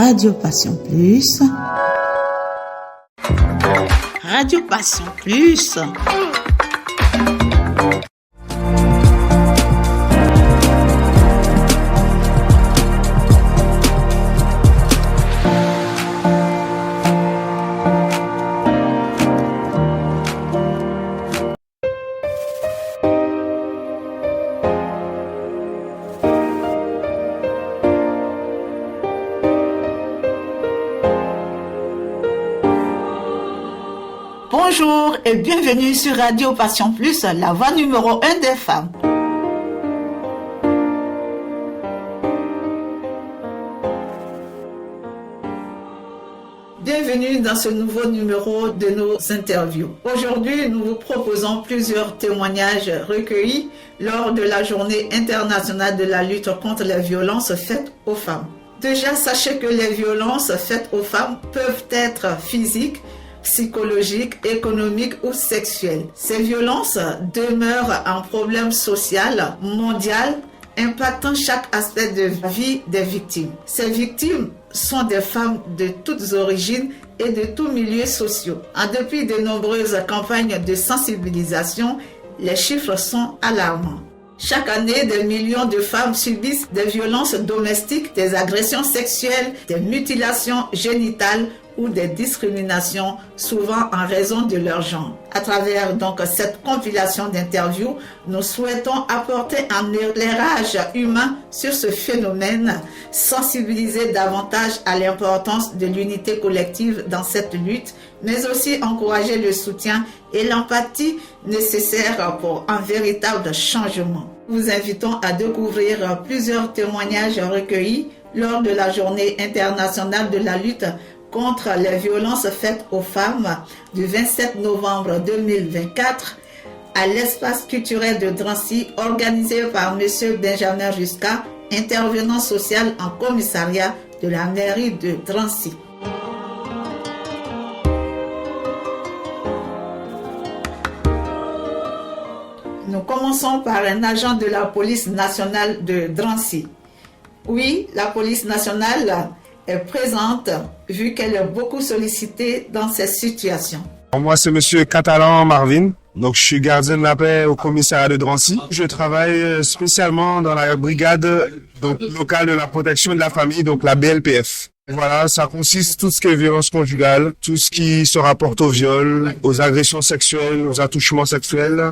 Radio Passion Plus. Radio Passion Plus. Bonjour et bienvenue sur Radio Passion Plus, la voix numéro 1 des femmes. Bienvenue dans ce nouveau numéro de nos interviews. Aujourd'hui, nous vous proposons plusieurs témoignages recueillis lors de la Journée internationale de la lutte contre les violences faites aux femmes. Déjà, sachez que les violences faites aux femmes peuvent être physiques, psychologiques, économiques ou sexuelles. Ces violences demeurent un problème social, mondial, impactant chaque aspect de la vie des victimes. Ces victimes sont des femmes de toutes origines et de tous milieux sociaux. En dépit de nombreuses campagnes de sensibilisation, les chiffres sont alarmants. Chaque année, des millions de femmes subissent des violences domestiques, des agressions sexuelles, des mutilations génitales ou des discriminations, souvent en raison de leur genre. À travers donc cette compilation d'interviews, nous souhaitons apporter un éclairage humain sur ce phénomène, sensibiliser davantage à l'importance de l'unité collective dans cette lutte, mais aussi encourager le soutien et l'empathie nécessaires pour un véritable changement. Nous vous invitons à découvrir plusieurs témoignages recueillis lors de la Journée internationale de la lutte contre les violences faites aux femmes du 27 novembre 2024 à l'espace culturel de Drancy, organisé par M. Benjamin Jusca, intervenant social en commissariat de la mairie de Drancy. Nous commençons par un agent de la police nationale de Drancy. Oui, la police nationale est présente vu qu'elle est beaucoup sollicitée dans ces situations. Moi, c'est Monsieur Catalan Marvin. Donc, je suis gardien de la paix au commissariat de Drancy. Je travaille spécialement dans la brigade locale de la protection de la famille, donc la BLPF. Voilà, ça consiste tout ce qui est violence conjugale, tout ce qui se rapporte au viol, aux agressions sexuelles, aux attouchements sexuels,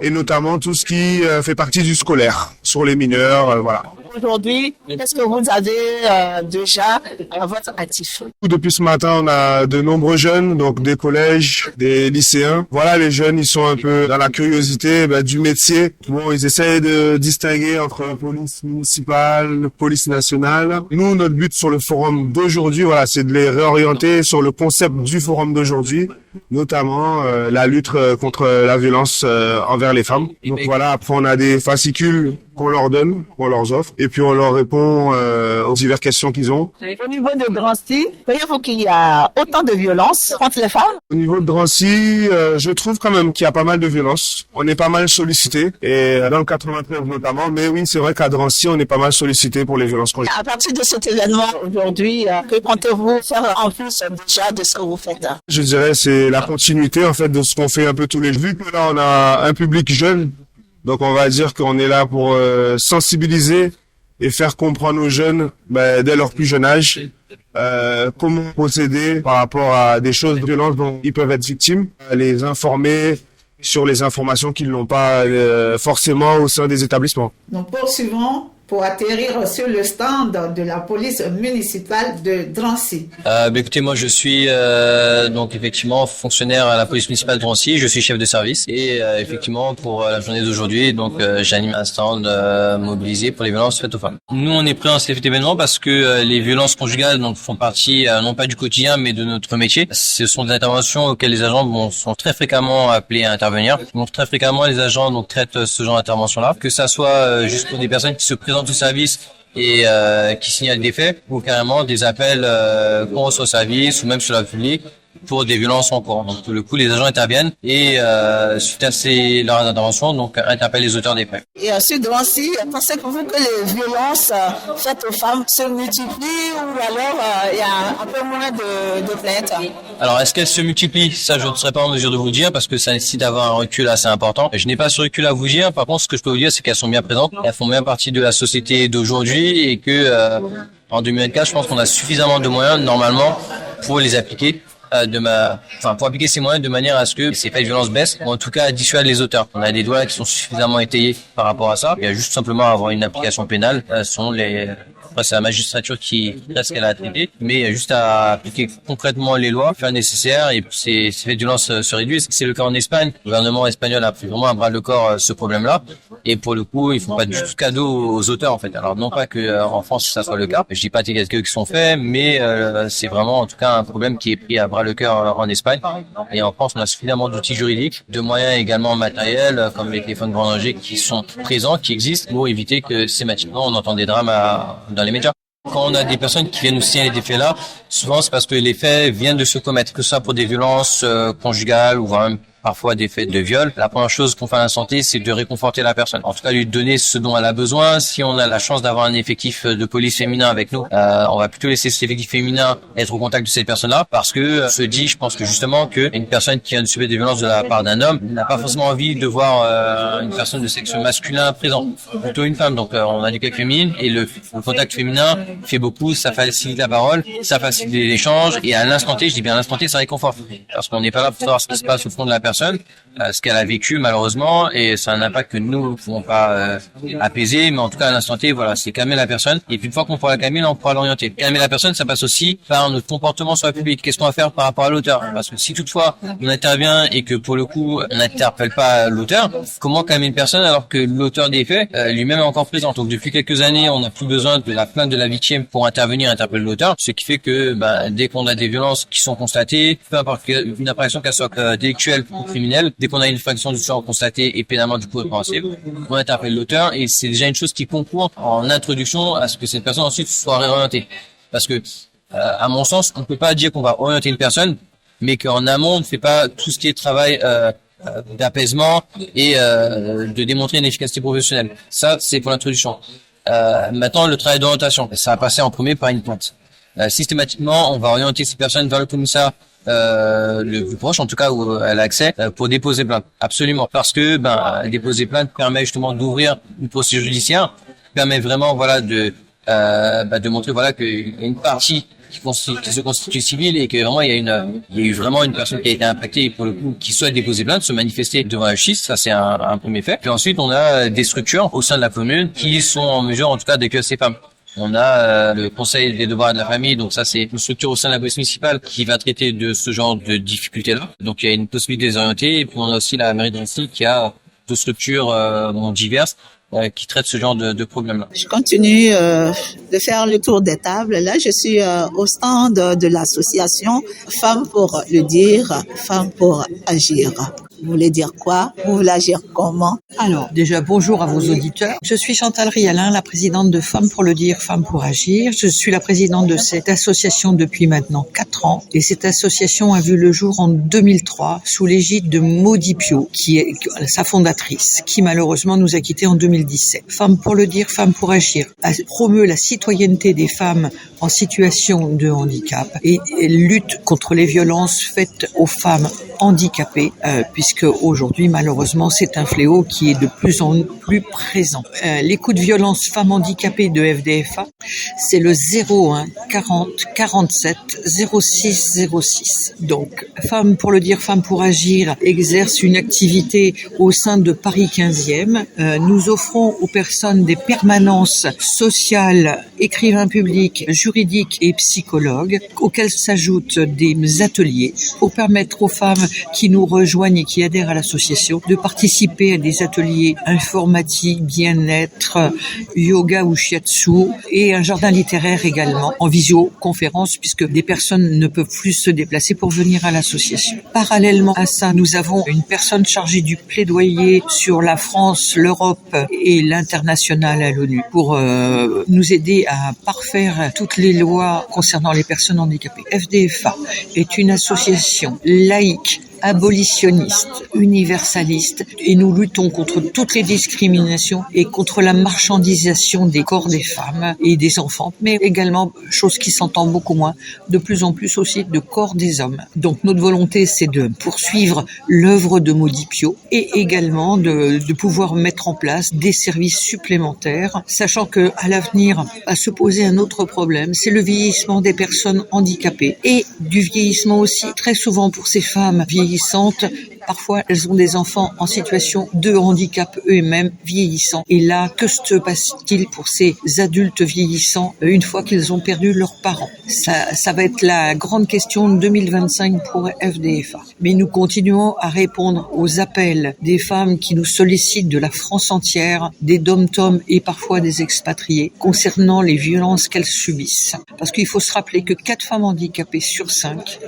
et notamment tout ce qui fait partie du scolaire sur les mineurs, voilà. Aujourd'hui, qu'est-ce que vous avez déjà à votre actif? Depuis ce matin, on a de nombreux jeunes, donc des collèges, des lycéens. Voilà, les jeunes, ils sont un peu dans la curiosité du métier. Bon, ils essayent de distinguer entre police municipale, police nationale. Nous, notre but sur le forum d'aujourd'hui, voilà, c'est de les réorienter sur le concept du forum d'aujourd'hui, notamment la lutte contre la violence envers les femmes. Donc voilà, après on a des fascicules qu'on leur donne, qu'on leur offre, et puis on leur répond aux diverses questions qu'ils ont. Au niveau de Drancy, voyez-vous qu'il y a autant de violence contre les femmes? Au niveau de Drancy, je trouve quand même qu'il y a pas mal de violence. On est pas mal sollicité, et dans le 93 notamment, mais oui, c'est vrai qu'à Drancy, on est pas mal sollicité pour les violences conjugales. À partir de cet événement aujourd'hui, que comptez-vous faire en plus déjà de ce que vous faites? Je dirais c'est la continuité en fait de ce qu'on fait un peu tous les jours. Vu que là, on a un public jeune, donc on va dire qu'on est là pour sensibiliser et faire comprendre aux jeunes dès leur plus jeune âge comment procéder par rapport à des choses de violence dont ils peuvent être victimes, les informer sur les informations qu'ils n'ont pas forcément au sein des établissements. Nous poursuivons pour atterrir sur le stand de la police municipale de Drancy. Écoutez, moi je suis donc effectivement fonctionnaire à la police municipale de Drancy, je suis chef de service et effectivement pour la journée d'aujourd'hui, donc j'anime un stand mobilisé pour les violences faites aux femmes. Nous on est présents à cet événement parce que les violences conjugales donc font partie non pas du quotidien mais de notre métier. Ce sont des interventions auxquelles les agents sont très fréquemment appelés à intervenir. Donc très fréquemment les agents donc traitent ce genre d'intervention-là, que ça soit juste pour des personnes qui se présentent au service et qui signalent des faits ou carrément des appels qu'on reçoit au service ou même sur la public pour des violences en cours. Donc, pour le coup, les agents interviennent et suite à leurs interventions, donc interpellent les auteurs des faits. Et ensuite, Drancy, pensez-vous que les violences faites aux femmes se multiplient ou alors il y a un peu moins de plaintes? Alors, est-ce qu'elles se multiplient? Ça, je ne serais pas en mesure de vous le dire parce que ça nécessite d'avoir un recul assez important. Je n'ai pas ce recul à vous dire. Par contre, ce que je peux vous dire, c'est qu'elles sont bien présentes. Elles font bien partie de la société d'aujourd'hui et que en 2024, je pense qu'on a suffisamment de moyens normalement pour les appliquer. Pour appliquer ces moyens de manière à ce que ces faits de violence baissent, ou en tout cas à dissuader les auteurs. On a des doigts qui sont suffisamment étayés par rapport à ça. Il y a juste simplement à avoir une application pénale. Après, c'est la magistrature qui reste qu'elle a traité, mais il y a juste à appliquer concrètement les lois, faire le nécessaire, et ces faits de violence se réduisent. C'est le cas en Espagne. Le gouvernement espagnol a pris vraiment à bras le corps ce problème-là, et pour le coup, ils font pas du tout cadeau aux auteurs en fait. Alors non pas que en France ça soit le cas. Je dis pas qu'il y a quelques qui sont faits, mais c'est vraiment en tout cas un problème qui est pris à bras le cœur en Espagne. Et en France, on a suffisamment d'outils juridiques, de moyens également matériels, comme les téléphones grand danger qui sont présents, qui existent, pour éviter que systématiquement on entend des drames dans les médias. Quand on a des personnes qui viennent nous signaler des faits là, souvent c'est parce que les faits viennent de se commettre, que ce soit pour des violences conjugales ou même parfois des faits de viol. La première chose qu'on fait à la santé, c'est de réconforter la personne. En tout cas, lui donner ce dont elle a besoin. Si on a la chance d'avoir un effectif de police féminin avec nous, on va plutôt laisser cet effectif féminin être au contact de cette personne-là, parce que se dit, je pense que justement, que une personne qui vient de subir des violences de la part d'un homme n'a pas forcément envie de voir une personne de sexe masculin présent, plutôt une femme. Donc, on a du contact féminin et le contact féminin fait beaucoup. Ça facilite la parole, ça facilite l'échange, et à l'instant T, je dis bien à l'instant T, ça réconforte, parce qu'on n'est pas là pour savoir ce qui se passe au fond de la personne, ce qu'elle a vécu malheureusement, et c'est un impact que nous ne pouvons pas apaiser, mais en tout cas à l'instant T, voilà, c'est calmer la personne, et puis une fois qu'on pourra la calmer, là, on pourra l'orienter. Calmer la personne, ça passe aussi par notre comportement sur la public. Qu'est-ce qu'on va faire par rapport à l'auteur? Parce que si toutefois on intervient et que pour le coup on n'interpelle pas l'auteur, comment calmer une personne alors que l'auteur des faits lui-même est encore présent? Donc depuis quelques années, on n'a plus besoin de la plainte de la victime pour intervenir, interpeller l'auteur, ce qui fait que dès qu'on a des violences qui sont constatées, peu importe une infraction qu'elle soit délictuelle ou criminelle, dès qu'on a une infraction du genre constatée et pénalement du coup répréhensible, on interpelle l'auteur, et c'est déjà une chose qui concourt en introduction à ce que cette personne ensuite soit réorientée. Parce que, à mon sens, on ne peut pas dire qu'on va orienter une personne, mais qu'en amont, on ne fait pas tout ce qui est travail d'apaisement et de démontrer une efficacité professionnelle. Ça, c'est pour l'introduction. Maintenant, le travail d'orientation, ça va passer en premier par une plainte. Systématiquement, on va orienter ces personnes vers le commissariat le plus proche, en tout cas où elle a accès, pour déposer plainte. Absolument, parce que déposer plainte permet justement d'ouvrir une procédure judiciaire, permet vraiment de montrer qu'il y a une partie qui se constitue civile, et que vraiment il y a eu vraiment une personne qui a été impactée, et pour le coup qui souhaite déposer plainte, se manifester devant la justice. Ça, c'est un premier fait. Puis ensuite, on a des structures au sein de la commune qui sont en mesure en tout cas d'accueillir ces femmes. On a le conseil des devoirs de la famille, donc ça c'est une structure au sein de la police municipale qui va traiter de ce genre de difficultés-là. Donc il y a une possibilité de les orienter, et puis on a aussi la mairie de Drancy qui a deux structures diverses qui traitent ce genre de problème-là. Je continue de faire le tour des tables. Là, je suis au stand de l'association Femmes pour le dire, Femmes pour agir. Vous voulez dire quoi? Vous voulez agir comment? Alors, déjà, bonjour à vos auditeurs. Je suis Chantal Rialin, la présidente de Femmes pour le dire, Femmes pour agir. Je suis la présidente de cette association depuis maintenant 4 ans. Et cette association a vu le jour en 2003 sous l'égide de Maudy Pio, qui est sa fondatrice, qui malheureusement nous a quittés en 2017. Femmes pour le dire, Femmes pour agir promeut la citoyenneté des femmes en situation de handicap et lutte contre les violences faites aux femmes handicapées, puisque aujourd'hui, malheureusement, c'est un fléau qui est de plus en plus présent. Les coups de violence femmes handicapées de FDFA, c'est le 01 40 47 06 06. Donc, Femmes pour le dire, Femmes pour agir exerce une activité au sein de Paris 15e. Nous offrons aux personnes des permanences sociales, écrivains publics, juridiques et psychologues, auxquels s'ajoutent des ateliers pour permettre aux femmes qui nous rejoignent et qui adhèrent à l'association de participer à des ateliers informatiques, bien-être, yoga ou shiatsu et un jardin littéraire également en visioconférence puisque des personnes ne peuvent plus se déplacer pour venir à l'association. Parallèlement à ça, nous avons une personne chargée du plaidoyer sur la France, l'Europe et l'international à l'ONU pour nous aider à parfaire toutes les lois concernant les personnes handicapées. FDFA est une association laïque, abolitionniste, universaliste, et nous luttons contre toutes les discriminations et contre la marchandisation des corps des femmes et des enfants, mais également, chose qui s'entend beaucoup moins, de plus en plus aussi de corps des hommes. Donc notre volonté, c'est de poursuivre l'œuvre de Modipio et également de pouvoir mettre en place des services supplémentaires, sachant que à l'avenir va se poser un autre problème, c'est le vieillissement des personnes handicapées et du vieillissement aussi très souvent pour ces femmes vieillissantes. Parfois, elles ont des enfants en situation de handicap eux-mêmes vieillissants. Et là, que se passe-t-il pour ces adultes vieillissants une fois qu'ils ont perdu leurs parents? Ça va être la grande question de 2025 pour FDFA. Mais nous continuons à répondre aux appels des femmes qui nous sollicitent de la France entière, des dom-toms et parfois des expatriés, concernant les violences qu'elles subissent. Parce qu'il faut se rappeler que 4 femmes handicapées sur 5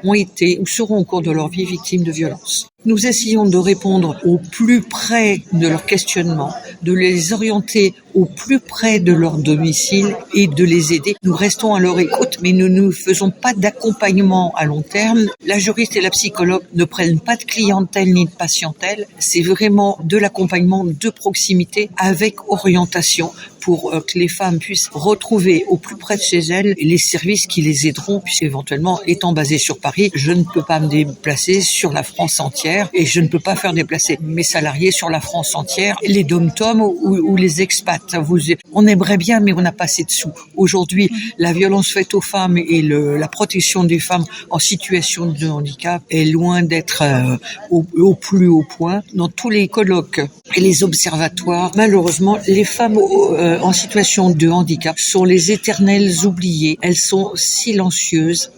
ont été ou seront au cours de leur vie victimes de violences. Nous essayons de répondre au plus près de leur questionnement, de les orienter au plus près de leur domicile et de les aider. Nous restons à leur écoute, mais nous ne faisons pas d'accompagnement à long terme. La juriste et la psychologue ne prennent pas de clientèle ni de patientèle. C'est vraiment de l'accompagnement de proximité avec orientation pour que les femmes puissent retrouver au plus près de chez elles les services qui les aideront, puisque éventuellement, étant basée sur Paris, je ne peux pas me déplacer sur la France entière et je ne peux pas faire déplacer mes salariés sur la France entière, les dom-toms ou les expats. On aimerait bien, mais on n'a pas assez de sous. Aujourd'hui, la violence faite aux femmes et la protection des femmes en situation de handicap est loin d'être au plus haut point. Dans tous les colloques et les observatoires, malheureusement, les femmes en situation de handicap sont les éternelles oubliées. Elles sont silencieuses,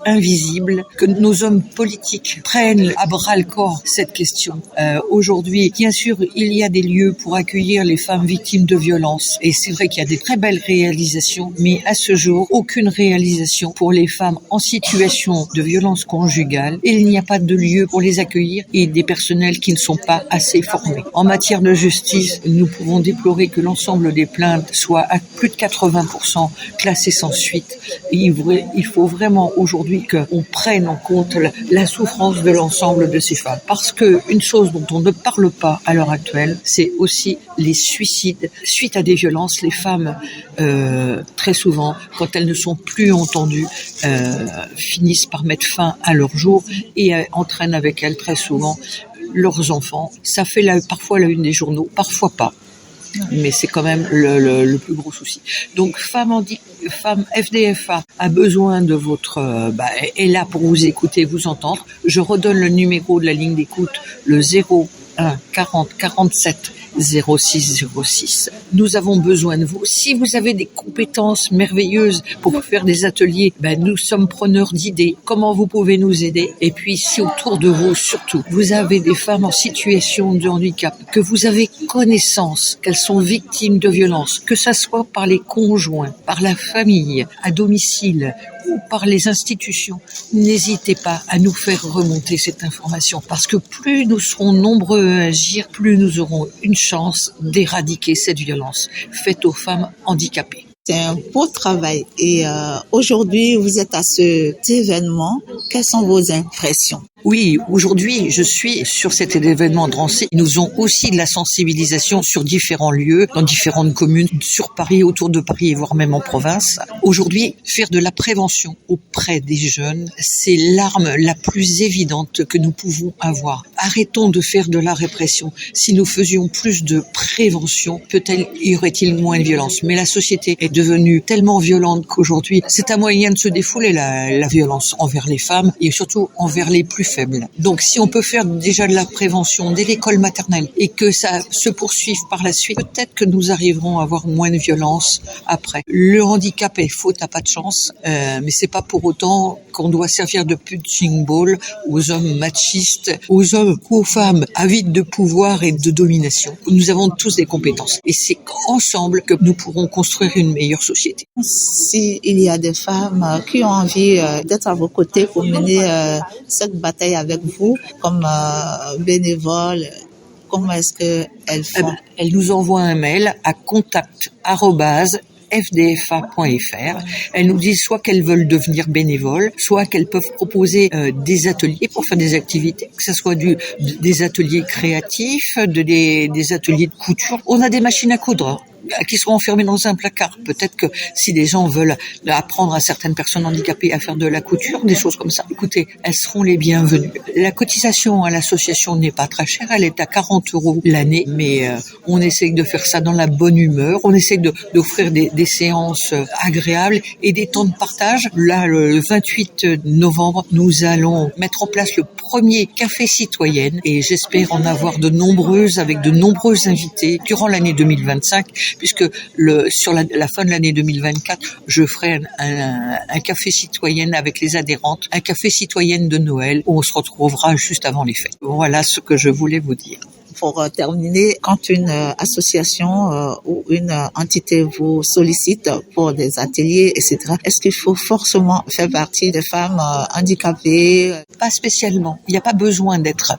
invisibles, que nos hommes politiques prennent à bras-le-corps cette question. Aujourd'hui, bien sûr, il y a des lieux pour accueillir les femmes victimes de violences et c'est vrai qu'il y a des très belles réalisations, mais à ce jour, aucune réalisation pour les femmes en situation de violence conjugale et il n'y a pas de lieu pour les accueillir et des personnels qui ne sont pas assez formés. En matière de justice, nous pouvons déplorer que l'ensemble des plaintes soient à plus de 80% classées sans suite. Et il faut vraiment aujourd'hui qu'on prenne en compte la souffrance de l'ensemble de ces femmes. Parce que une chose dont on ne parle pas à l'heure actuelle, c'est aussi les suicides. Suite à des violences, les femmes, très souvent, quand elles ne sont plus entendues, finissent par mettre fin à leur jour et entraînent avec elles très souvent leurs enfants. Ça fait parfois la une des journaux, parfois pas. Mais c'est quand même le plus gros souci. Donc, Femme FDFA a besoin de votre... est là pour vous écouter, vous entendre. Je redonne le numéro de la ligne d'écoute, le 01 40 47 06 06. Nous avons besoin de vous. Si vous avez des compétences merveilleuses pour faire des ateliers, nous sommes preneurs d'idées. Comment vous pouvez nous aider? Et puis, si autour de vous, surtout, vous avez des femmes en situation de handicap, que vous avez connaissance qu'elles sont victimes de violences, que ça soit par les conjoints, par la famille, à domicile, ou par les institutions, n'hésitez pas à nous faire remonter cette information parce que plus nous serons nombreux à agir, plus nous aurons une chance d'éradiquer cette violence faite aux femmes handicapées. C'est un beau travail et aujourd'hui vous êtes à cet événement. Quelles sont vos impressions? Oui, aujourd'hui, je suis sur cet événement de Drancy. Nous avons aussi de la sensibilisation sur différents lieux, dans différentes communes, sur Paris, autour de Paris et voire même en province. Aujourd'hui, faire de la prévention auprès des jeunes, c'est l'arme la plus évidente que nous pouvons avoir. Arrêtons de faire de la répression. Si nous faisions plus de prévention, peut-être y aurait-il moins de violence. Mais la société est devenue tellement violente qu'aujourd'hui, c'est un moyen de se défouler la violence envers les femmes et surtout envers les plus faibles. Donc si on peut faire déjà de la prévention dès l'école maternelle et que ça se poursuive par la suite, peut-être que nous arriverons à avoir moins de violence après. Le handicap est faux, t'as pas de chance, mais c'est pas pour autant qu'on doit servir de punching ball aux hommes machistes, aux hommes ou aux femmes avides de pouvoir et de domination. Nous avons tous des compétences et c'est ensemble que nous pourrons construire une meilleure société. Si il y a des femmes qui ont envie d'être à vos côtés pour mener cette bataille avec vous comme bénévoles, comment est-ce qu'elles font? Elles nous envoient un mail à contact@fdfa.fr. Elles nous disent soit qu'elles veulent devenir bénévoles, soit qu'elles peuvent proposer des ateliers pour faire des activités, que ce soit des ateliers créatifs, des ateliers de couture. On a des machines à coudre qui seront enfermées dans un placard. Peut-être que si des gens veulent apprendre à certaines personnes handicapées à faire de la couture, des choses comme ça, écoutez, elles seront les bienvenues. La cotisation à l'association n'est pas très chère, elle est à 40 € l'année, mais on essaye de faire ça dans la bonne humeur, on essaye d'offrir des séances agréables et des temps de partage. Là, le 28 novembre, nous allons mettre en place le premier café citoyenne et j'espère en avoir de nombreuses avec de nombreux invités durant l'année 2025. Puisque sur la fin de l'année 2024, je ferai un café citoyenne avec les adhérentes, un café citoyenne de Noël où on se retrouvera juste avant les fêtes. Voilà ce que je voulais vous dire. Pour terminer, quand une association ou une entité vous sollicite pour des ateliers, etc., est-ce qu'il faut forcément faire partie des femmes handicapées? Pas spécialement. Il n'y a pas besoin d'être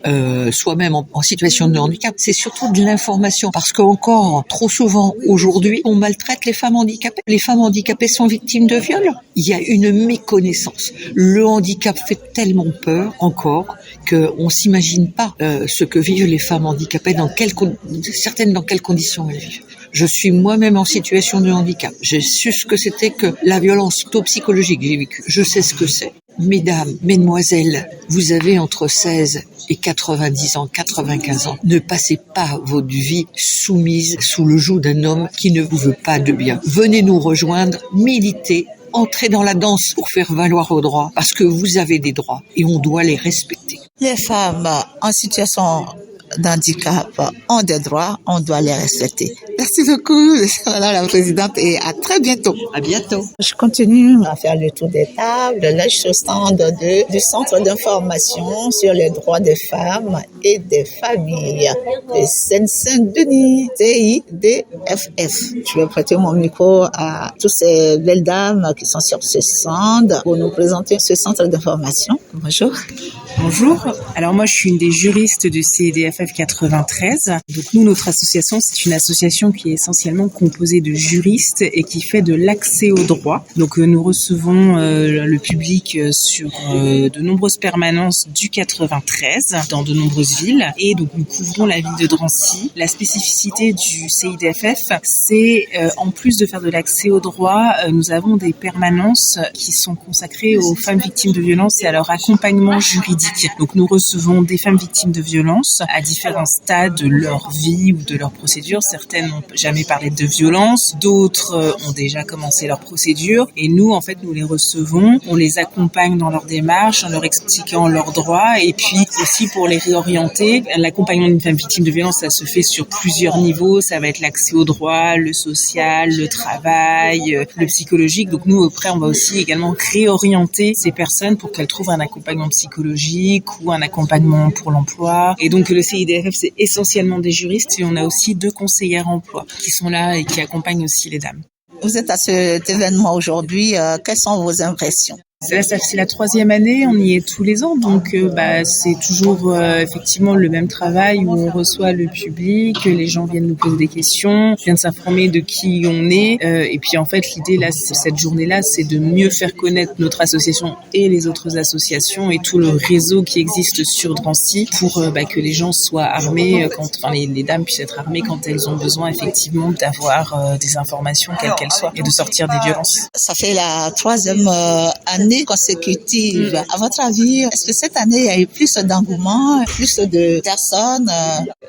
soi-même en situation de handicap. C'est surtout de l'information. Parce qu'encore, trop souvent, aujourd'hui, on maltraite les femmes handicapées. Les femmes handicapées sont victimes de viols. Il y a une méconnaissance. Le handicap fait tellement peur encore qu'on s'imagine pas ce que vivent les femmes handicapées, dans quelles conditions elles vivent. Je suis moi-même en situation de handicap. J'ai su ce que c'était que la violence psychologique que j'ai vécue. Je sais ce que c'est. Mesdames, mesdemoiselles, vous avez entre 16 et 90 ans, 95 ans. Ne passez pas votre vie soumise sous le joug d'un homme qui ne vous veut pas de bien. Venez nous rejoindre, militez, entrez dans la danse pour faire valoir vos droits, parce que vous avez des droits et on doit les respecter. Les femmes en situation d'handicap ont des droits, on doit les respecter. Merci beaucoup, Madame la Présidente, et à très bientôt. À bientôt. Je continue à faire le tour des tables. Là, je suis au stand du Centre d'information sur les droits des femmes et des familles de Seine-Saint-Denis, CIDFF. Je vais prêter mon micro à toutes ces belles dames qui sont sur ce stand pour nous présenter ce centre d'information. Bonjour. Bonjour. Alors moi, je suis une des juristes du CIDFF 93. Donc nous, notre association, c'est une association qui est essentiellement composée de juristes et qui fait de l'accès au droit. Donc nous recevons le public sur de nombreuses permanences du 93 dans de nombreuses villes. Et donc nous couvrons la ville de Drancy. La spécificité du CIDFF, c'est en plus de faire de l'accès au droit, nous avons des permanences qui sont consacrées aux femmes victimes de violences et à leur accompagnement juridique. Donc nous recevons des femmes victimes de violences à différents stades de leur vie ou de leur procédure. Certaines n'ont jamais parlé de violence, d'autres ont déjà commencé leur procédure. Et nous, en fait, nous les recevons, on les accompagne dans leur démarche en leur expliquant leurs droits et puis aussi pour les réorienter. L'accompagnement d'une femme victime de violence, ça se fait sur plusieurs niveaux. Ça va être l'accès au droit, le social, le travail, le psychologique. Donc nous, après, on va aussi également réorienter ces personnes pour qu'elles trouvent un accompagnement psychologique ou un accompagnement pour l'emploi. Et donc le CIDFF, c'est essentiellement des juristes et on a aussi 2 conseillères emploi qui sont là et qui accompagnent aussi les dames. Vous êtes à cet événement aujourd'hui. Quelles sont vos impressions? C'est la 3e année, on y est tous les ans, donc c'est toujours effectivement le même travail où on reçoit le public, les gens viennent nous poser des questions, viennent s'informer de qui on est, et puis en fait l'idée là, cette journée-là, c'est de mieux faire connaître notre association et les autres associations et tout le réseau qui existe sur Drancy pour que les gens soient armés, les dames puissent être armées quand elles ont besoin effectivement d'avoir des informations quelles qu'elles soient et de sortir des violences. Ça fait la 3e année années consécutives. À votre avis, est-ce que cette année, il y a eu plus d'engouement, plus de personnes?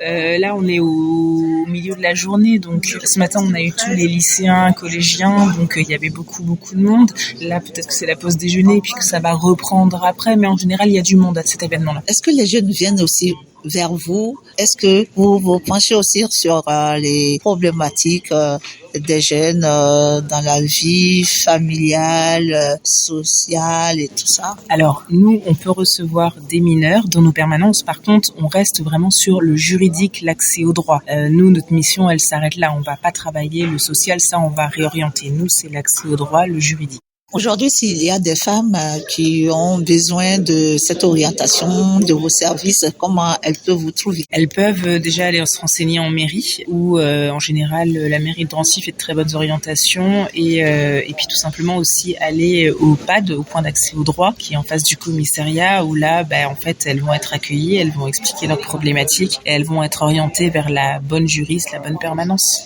Là, on est au milieu de la journée, donc ce matin, on a eu tous les lycéens, collégiens, donc il y avait beaucoup de monde. Là, peut-être que c'est la pause déjeuner, puis que ça va reprendre après, mais en général, il y a du monde à cet événement-là. Est-ce que les jeunes viennent aussi vers vous? Est-ce que vous vous penchez aussi sur les problématiques des jeunes dans la vie familiale, sociale et tout ça? Alors, nous, on peut recevoir des mineurs dans nos permanences. Par contre, on reste vraiment sur le juridique, l'accès au droit. Nous, notre mission, elle s'arrête là. On va pas travailler le social, ça, on va réorienter. Nous, c'est l'accès au droit, le juridique. Aujourd'hui, s'il y a des femmes qui ont besoin de cette orientation, de vos services, comment elles peuvent vous trouver? Elles peuvent déjà aller se renseigner en mairie, où en général la mairie de Drancy fait de très bonnes orientations, et puis tout simplement aussi aller au PAD, au point d'accès au droit, qui est en face du commissariat, où là, en fait, elles vont être accueillies, elles vont expliquer leurs problématiques, et elles vont être orientées vers la bonne juriste, la bonne permanence.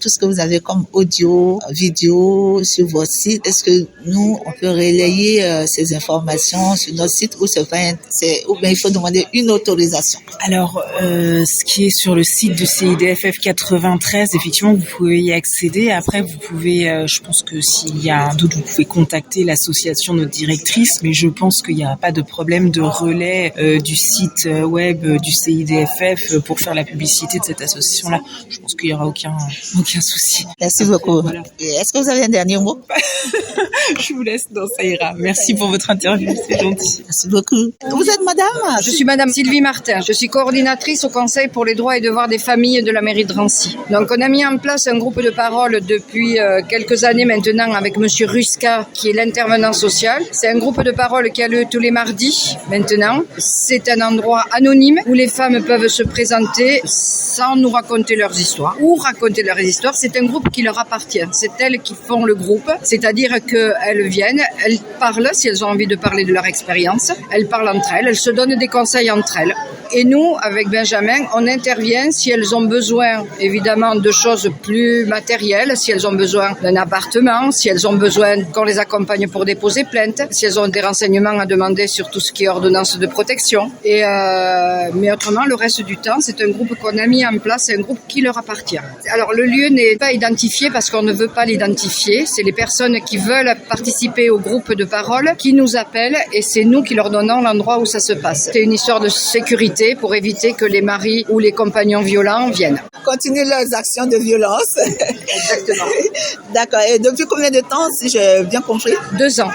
Tout ce que vous avez comme audio, vidéo sur votre site, est-ce que nous, on peut relayer ces informations sur notre site ou ou bien il faut demander une autorisation? Alors, ce qui est sur le site de CIDFF 93, effectivement, vous pouvez y accéder. Après, vous pouvez, je pense que s'il y a un doute, vous pouvez contacter l'association, notre directrice, mais je pense qu'il n'y a pas de problème de relais du site web du CIDFF pour faire la publicité de cette association-là. Je pense qu'il n'y aura aucun souci. Merci beaucoup. Voilà. Est-ce que vous avez un dernier mot? Je vous laisse, non, ça ira. Merci pour votre interview, c'est gentil. Merci beaucoup. Vous êtes madame? Je suis madame Sylvie Martin. Je suis coordinatrice au Conseil pour les droits et devoirs des familles de la mairie de Drancy. Donc, on a mis en place un groupe de parole depuis quelques années maintenant avec monsieur Ruska, qui est l'intervenant social. C'est un groupe de parole qui a lieu tous les mardis maintenant. C'est un endroit anonyme où les femmes peuvent se présenter sans nous raconter leurs histoires ou raconter leurs histoires. C'est un groupe qui leur appartient. C'est elles qui font le groupe, c'est-à-dire qu'elles viennent, elles parlent si elles ont envie de parler de leur expérience, elles parlent entre elles, elles se donnent des conseils entre elles. Et nous, avec Benjamin, on intervient si elles ont besoin, évidemment, de choses plus matérielles, si elles ont besoin d'un appartement, si elles ont besoin qu'on les accompagne pour déposer plainte, si elles ont des renseignements à demander sur tout ce qui est ordonnance de protection. Mais autrement, le reste du temps, c'est un groupe qu'on a mis en place, c'est un groupe qui leur appartient. Alors, le lieu n'est pas identifié parce qu'on ne veut pas l'identifier. C'est les personnes qui veulent participer au groupe de parole qui nous appellent et c'est nous qui leur donnons l'endroit où ça se passe. C'est une histoire de sécurité pour éviter que les maris ou les compagnons violents viennent. Continuer leurs actions de violence. Exactement. D'accord. Et depuis combien de temps, si j'ai bien compris? 2 ans.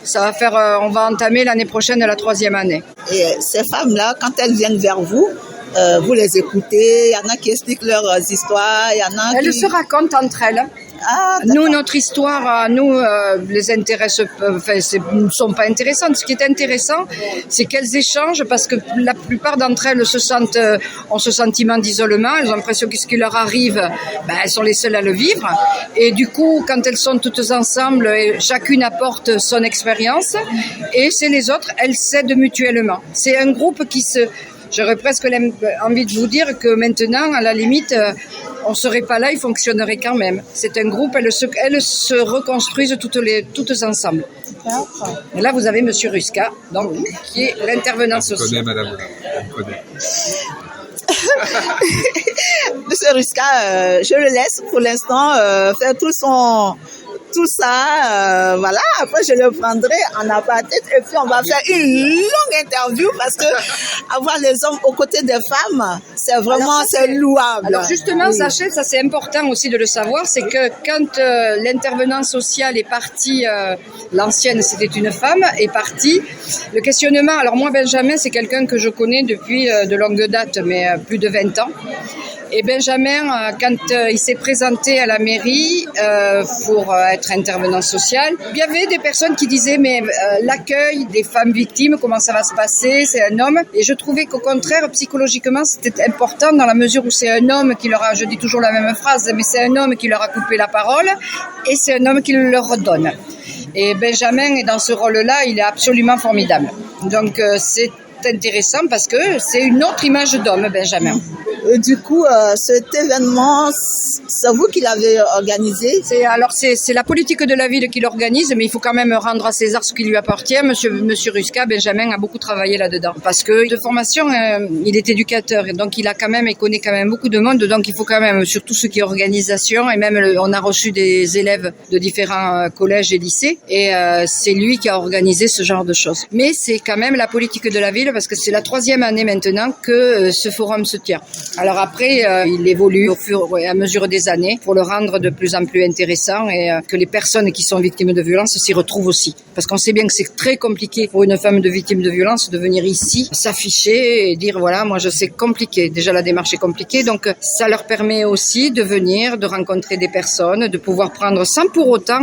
Ça va faire, on va entamer l'année prochaine la 3e année. Et ces femmes-là, quand elles viennent vers vous, vous les écoutez, il y en a qui expliquent leurs histoires, il y en a Elles se racontent entre elles. Ah, nous, notre histoire, les intéresse, ne sont pas intéressantes. Ce qui est intéressant, c'est qu'elles échangent parce que la plupart d'entre elles ont ce sentiment d'isolement. Elles ont l'impression que ce qui leur arrive, elles sont les seules à le vivre. Et du coup, quand elles sont toutes ensemble, chacune apporte son expérience et c'est les autres, elles s'aident mutuellement. C'est un groupe j'aurais presque envie de vous dire que maintenant, à la limite, on serait pas là, il fonctionnerait quand même. C'est un groupe, elles se reconstruisent toutes ensemble. Et là, vous avez monsieur Ruska, donc, qui est l'intervenant social. Je connais madame, je connais. Monsieur Ruska, je le laisse pour l'instant faire tout ça, voilà. Après, je le prendrai en aparté et puis on va faire une longue interview parce que avoir les hommes aux côtés des femmes, c'est vraiment, c'est louable. Alors justement, oui. Sachez, ça c'est important aussi de le savoir, c'est que quand l'intervenant social est parti, l'ancienne c'était une femme, est partie, le questionnement, alors moi Benjamin c'est quelqu'un que je connais depuis de longue date, mais plus de 20 ans. Et Benjamin, quand il s'est présenté à la mairie pour être intervenant social, il y avait des personnes qui disaient mais l'accueil des femmes victimes, comment ça va se passer, c'est un homme. Et je trouvais qu'au contraire, psychologiquement, c'était important dans la mesure où c'est un homme qui leur a, je dis toujours la même phrase, mais c'est un homme qui leur a coupé la parole et c'est un homme qui le leur redonne. Et Benjamin est dans ce rôle-là, il est absolument formidable. Donc c'est intéressant parce que c'est une autre image d'homme, Benjamin. Du coup, cet événement, c'est vous qui l'avez organisé? C'est la politique de la ville qui l'organise, mais il faut quand même rendre à César ce qui lui appartient. Monsieur Rusca, Benjamin, a beaucoup travaillé là-dedans. Parce que de formation, il est éducateur, et donc il connaît quand même beaucoup de monde, donc il faut quand même, surtout ce qui est organisation, et même on a reçu des élèves de différents collèges et lycées, et c'est lui qui a organisé ce genre de choses. Mais c'est quand même la politique de la ville, parce que c'est la 3e année maintenant que ce forum se tient. Alors après, il évolue au fur et à mesure des années pour le rendre de plus en plus intéressant, et que les personnes qui sont victimes de violences s'y retrouvent aussi. Parce qu'on sait bien que c'est très compliqué pour une femme de victime de violence de venir ici, s'afficher et dire voilà, moi je sais, compliqué. Déjà la démarche est compliquée, donc ça leur permet aussi de venir, de rencontrer des personnes, de pouvoir prendre sans pour autant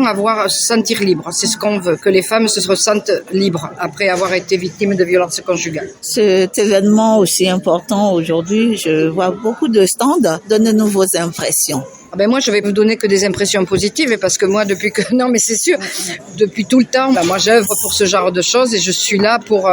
se sentir libre. C'est ce qu'on veut, que les femmes se ressentent libres après avoir été victimes de violences conjugales. Cet événement aussi important aujourd'hui, je vois beaucoup de stands. Donnez-nous vos impressions. Moi, je vais vous donner que des impressions positives, parce que moi, depuis tout le temps, moi, j'œuvre pour ce genre de choses, et je suis là pour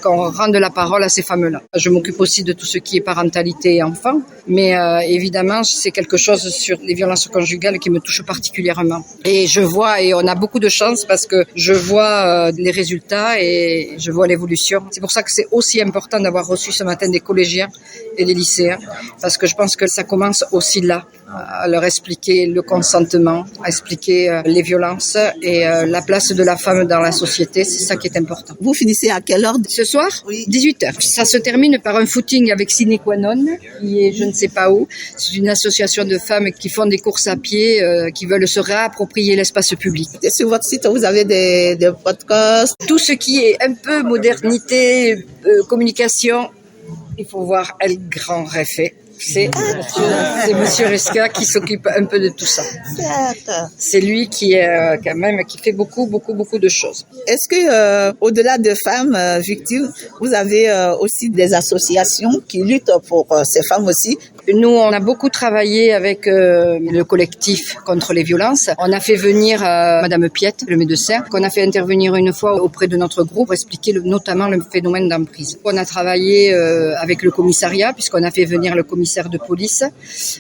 qu'on rende la parole à ces femmes-là. Je m'occupe aussi de tout ce qui est parentalité et enfants, mais évidemment, c'est quelque chose sur les violences conjugales qui me touche particulièrement. Et je vois, et on a beaucoup de chance, parce que je vois les résultats et je vois l'évolution. C'est pour ça que c'est aussi important d'avoir reçu ce matin des collégiens et des lycéens, parce que je pense que ça commence aussi là, à leur expliquer le consentement, à expliquer les violences et la place de la femme dans la société. C'est ça qui est important. Vous finissez à quelle heure? Ce soir, Oui. 18h. Ça se termine par un footing avec Sine Qua Non, qui est je ne sais pas où. C'est une association de femmes qui font des courses à pied, qui veulent se réapproprier l'espace public. Et sur votre site, vous avez des podcasts? Tout ce qui est un peu modernité, communication, il faut voir El Grand Réfé. C'est Monsieur Rusca qui s'occupe un peu de tout ça. C'est lui qui fait beaucoup de choses. Est-ce que au-delà de femmes victimes, vous avez aussi des associations qui luttent pour ces femmes aussi? Nous, on a beaucoup travaillé avec le collectif contre les violences. On a fait venir Madame Piette, le médecin, qu'on a fait intervenir une fois auprès de notre groupe pour expliquer notamment le phénomène d'emprise. On a travaillé avec le commissariat, puisqu'on a fait venir le commissaire de police.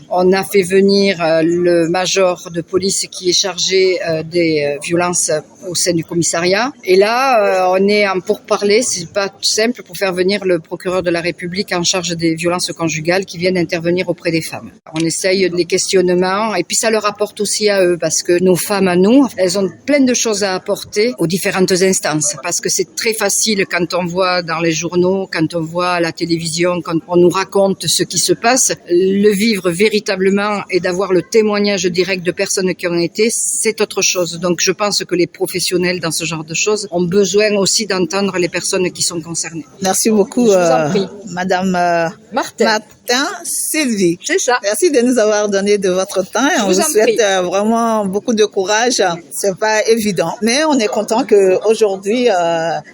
On a fait venir le major de police qui est chargé des violences au sein du commissariat. Et là, on est en pourparlers, c'est pas simple, pour faire venir le procureur de la République en charge des violences conjugales qui viennent intervenir auprès des femmes. On essaye les questionnements, et puis ça leur apporte aussi à eux, parce que nos femmes à nous, elles ont plein de choses à apporter aux différentes instances, parce que c'est très facile quand on voit dans les journaux, quand on voit à la télévision, quand on nous raconte ce qui se passe. Le vivre véritablement et d'avoir le témoignage direct de personnes qui en ont été, c'est autre chose. Donc je pense que les professionnels dans ce genre de choses ont besoin aussi d'entendre les personnes qui sont concernées. Merci beaucoup, Madame Martin Sylvie. C'est ça. Merci de nous avoir donné de votre temps. Et on vous souhaite vraiment beaucoup de courage. C'est pas évident, mais on est content que aujourd'hui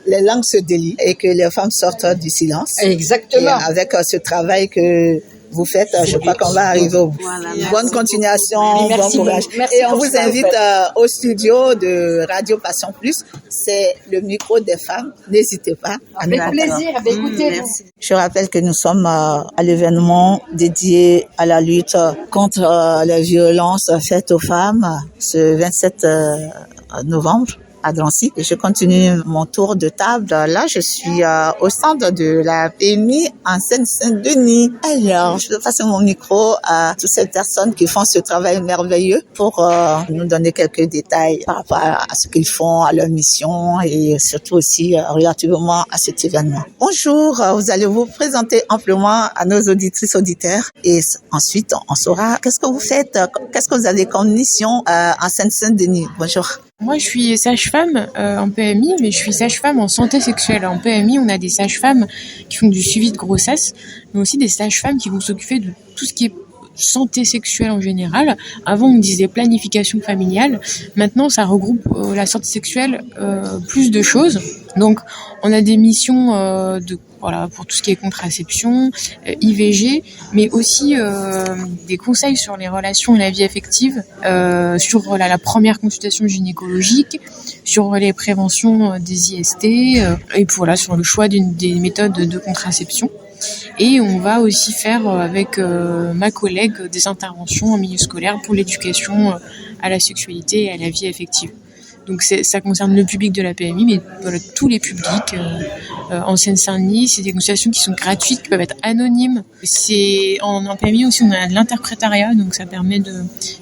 les langues se délient et que les femmes sortent du silence. Exactement. Et avec ce travail que vous faites, je crois qu'on va arriver au bout. Bonne continuation, bon courage. Et on vous invite au studio de Radio Passion Plus. C'est le micro des femmes. N'hésitez pas à nous attendre. Avec plaisir, écoutez. Je rappelle que nous sommes à l'événement dédié à la lutte contre les violences faites aux femmes ce 27 novembre. À Drancy. Et je continue mon tour de table. Là, je suis au stand de la PMI en Seine-Saint-Denis. Alors, je vais passer mon micro à toutes ces personnes qui font ce travail merveilleux pour nous donner quelques détails par rapport à ce qu'ils font, à leur mission et surtout aussi relativement à cet événement. Bonjour, vous allez vous présenter amplement à nos auditrices, auditeurs et ensuite on saura qu'est-ce que vous faites, qu'est-ce que vous avez comme mission en Seine-Saint-Denis. Bonjour. Moi, je suis sage-femme en PMI, mais je suis sage-femme en santé sexuelle. En PMI, on a des sages-femmes qui font du suivi de grossesse, mais aussi des sages-femmes qui vont s'occuper de tout ce qui est santé sexuelle en général. Avant, on disait planification familiale. Maintenant, ça regroupe la santé sexuelle, plus de choses. Donc, on a des missions pour tout ce qui est contraception, IVG, mais aussi des conseils sur les relations et la vie affective, sur la première consultation gynécologique, sur les préventions des IST, et sur le choix des méthodes de contraception. Et on va aussi faire avec ma collègue des interventions en milieu scolaire pour l'éducation à la sexualité et à la vie affective. Donc ça concerne le public de la PMI, mais voilà, tous les publics en Seine-Saint-Denis. C'est des consultations qui sont gratuites, qui peuvent être anonymes. C'est en PMI aussi, on a de l'interprétariat, donc ça permet de,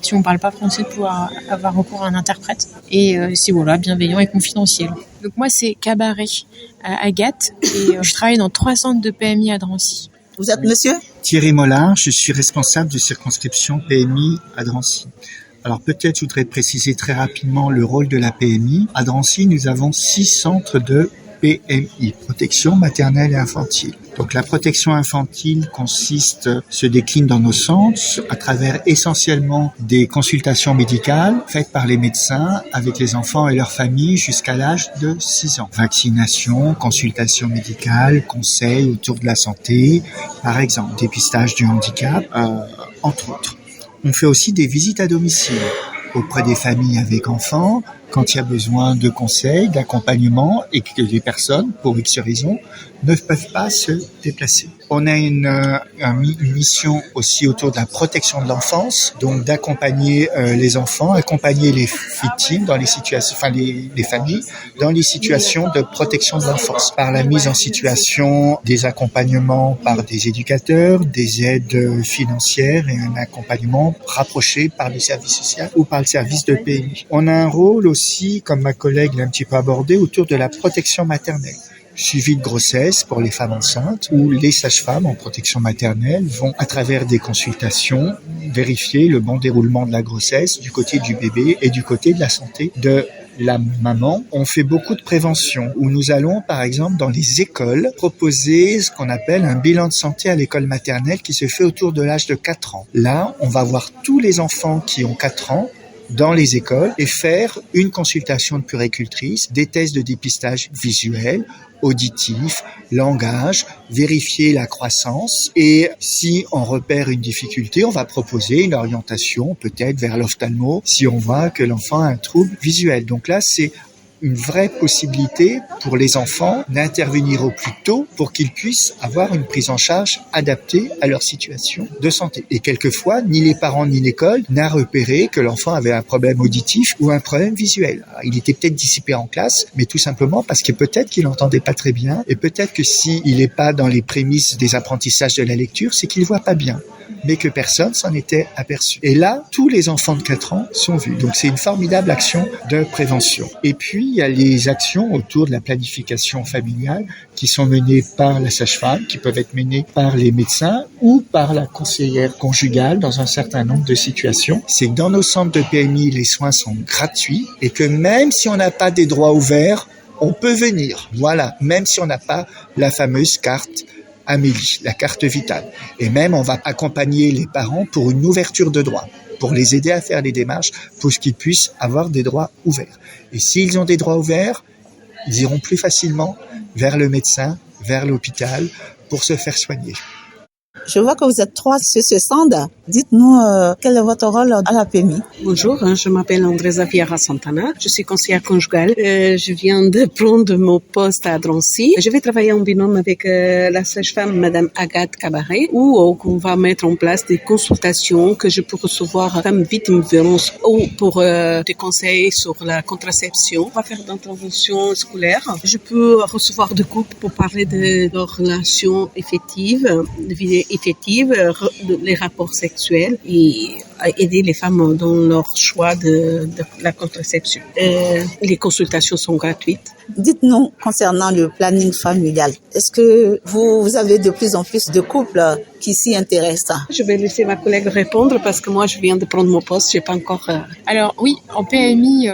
si on parle pas français, de pouvoir avoir recours à un interprète. Et c'est voilà, bienveillant et confidentiel. Donc moi, c'est Cabaret à Agathe, et je travaille dans 3 centres de PMI à Drancy. Vous êtes monsieur? Thierry Mollard, je suis responsable de circonscription PMI à Drancy. Alors peut-être je voudrais préciser très rapidement le rôle de la PMI. À Drancy, nous avons 6 centres de PMI, protection maternelle et infantile. Donc la protection infantile se décline dans nos centres à travers essentiellement des consultations médicales faites par les médecins avec les enfants et leurs familles jusqu'à l'âge de 6 ans. Vaccination, consultation médicale, conseils autour de la santé, par exemple, dépistage du handicap, entre autres. On fait aussi des visites à domicile auprès des familles avec enfants quand il y a besoin de conseils, d'accompagnement et que les personnes, pour X raisons, ne peuvent pas se déplacer. On a une mission aussi autour de la protection de l'enfance, donc d'accompagner les enfants, accompagner les victimes dans les situations, les familles dans les situations de protection de l'enfance, par la mise en situation des accompagnements par des éducateurs, des aides financières et un accompagnement rapproché par les services sociaux ou par le service de PMI. On a un rôle aussi, comme ma collègue l'a un petit peu abordé, autour de la protection maternelle. Suivi de grossesse pour les femmes enceintes, où les sages-femmes en protection maternelle vont, à travers des consultations, vérifier le bon déroulement de la grossesse du côté du bébé et du côté de la santé de la maman. On fait beaucoup de prévention, où nous allons, par exemple, dans les écoles, proposer ce qu'on appelle un bilan de santé à l'école maternelle qui se fait autour de l'âge de 4 ans. Là, on va voir tous les enfants qui ont 4 ans dans les écoles et faire une consultation de puéricultrice, des tests de dépistage visuel, auditif, langage, vérifier la croissance et si on repère une difficulté, on va proposer une orientation peut-être vers l'ophtalmo si on voit que l'enfant a un trouble visuel. Donc là, c'est une vraie possibilité pour les enfants d'intervenir au plus tôt pour qu'ils puissent avoir une prise en charge adaptée à leur situation de santé. Et quelquefois, ni les parents ni l'école n'a repéré que l'enfant avait un problème auditif ou un problème visuel. Alors, il était peut-être dissipé en classe, mais tout simplement parce que peut-être qu'il n'entendait pas très bien et peut-être que s'il n'est pas dans les prémices des apprentissages de la lecture, c'est qu'il ne voit pas bien, mais que personne s'en était aperçu. Et là, tous les enfants de 4 ans sont vus. Donc c'est une formidable action de prévention. Et puis, il y a les actions autour de la planification familiale qui sont menées par la sage-femme, qui peuvent être menées par les médecins ou par la conseillère conjugale dans un certain nombre de situations. C'est que dans nos centres de PMI, les soins sont gratuits et que même si on n'a pas des droits ouverts, on peut venir. Voilà, même si on n'a pas la fameuse carte Amélie, la carte vitale. Et même, on va accompagner les parents pour une ouverture de droits, pour les aider à faire les démarches, pour qu'ils puissent avoir des droits ouverts. Et s'ils ont des droits ouverts, ils iront plus facilement vers le médecin, vers l'hôpital, pour se faire soigner. Je vois que vous êtes 3 sur ce stand. Dites-nous quel est votre rôle à la PMI. Bonjour, je m'appelle Andresa Vieira Santana. Je suis conseillère conjugale. Je viens de prendre mon poste à Drancy. Je vais travailler en binôme avec la sage-femme Madame Agathe Cabaret, où on va mettre en place des consultations que je peux recevoir femmes victimes de violence ou pour des conseils sur la contraception. On va faire d'interventions scolaires. Je peux recevoir des couples pour parler de leurs relations effectives, les rapports sexuels et aider les femmes dans leur choix de la contraception. Les consultations sont gratuites. Dites-nous concernant le planning familial, est-ce que vous avez de plus en plus de couples qui s'y intéressent? Je vais laisser ma collègue répondre parce que moi je viens de prendre mon poste, j'ai pas encore... Alors oui, en PMI,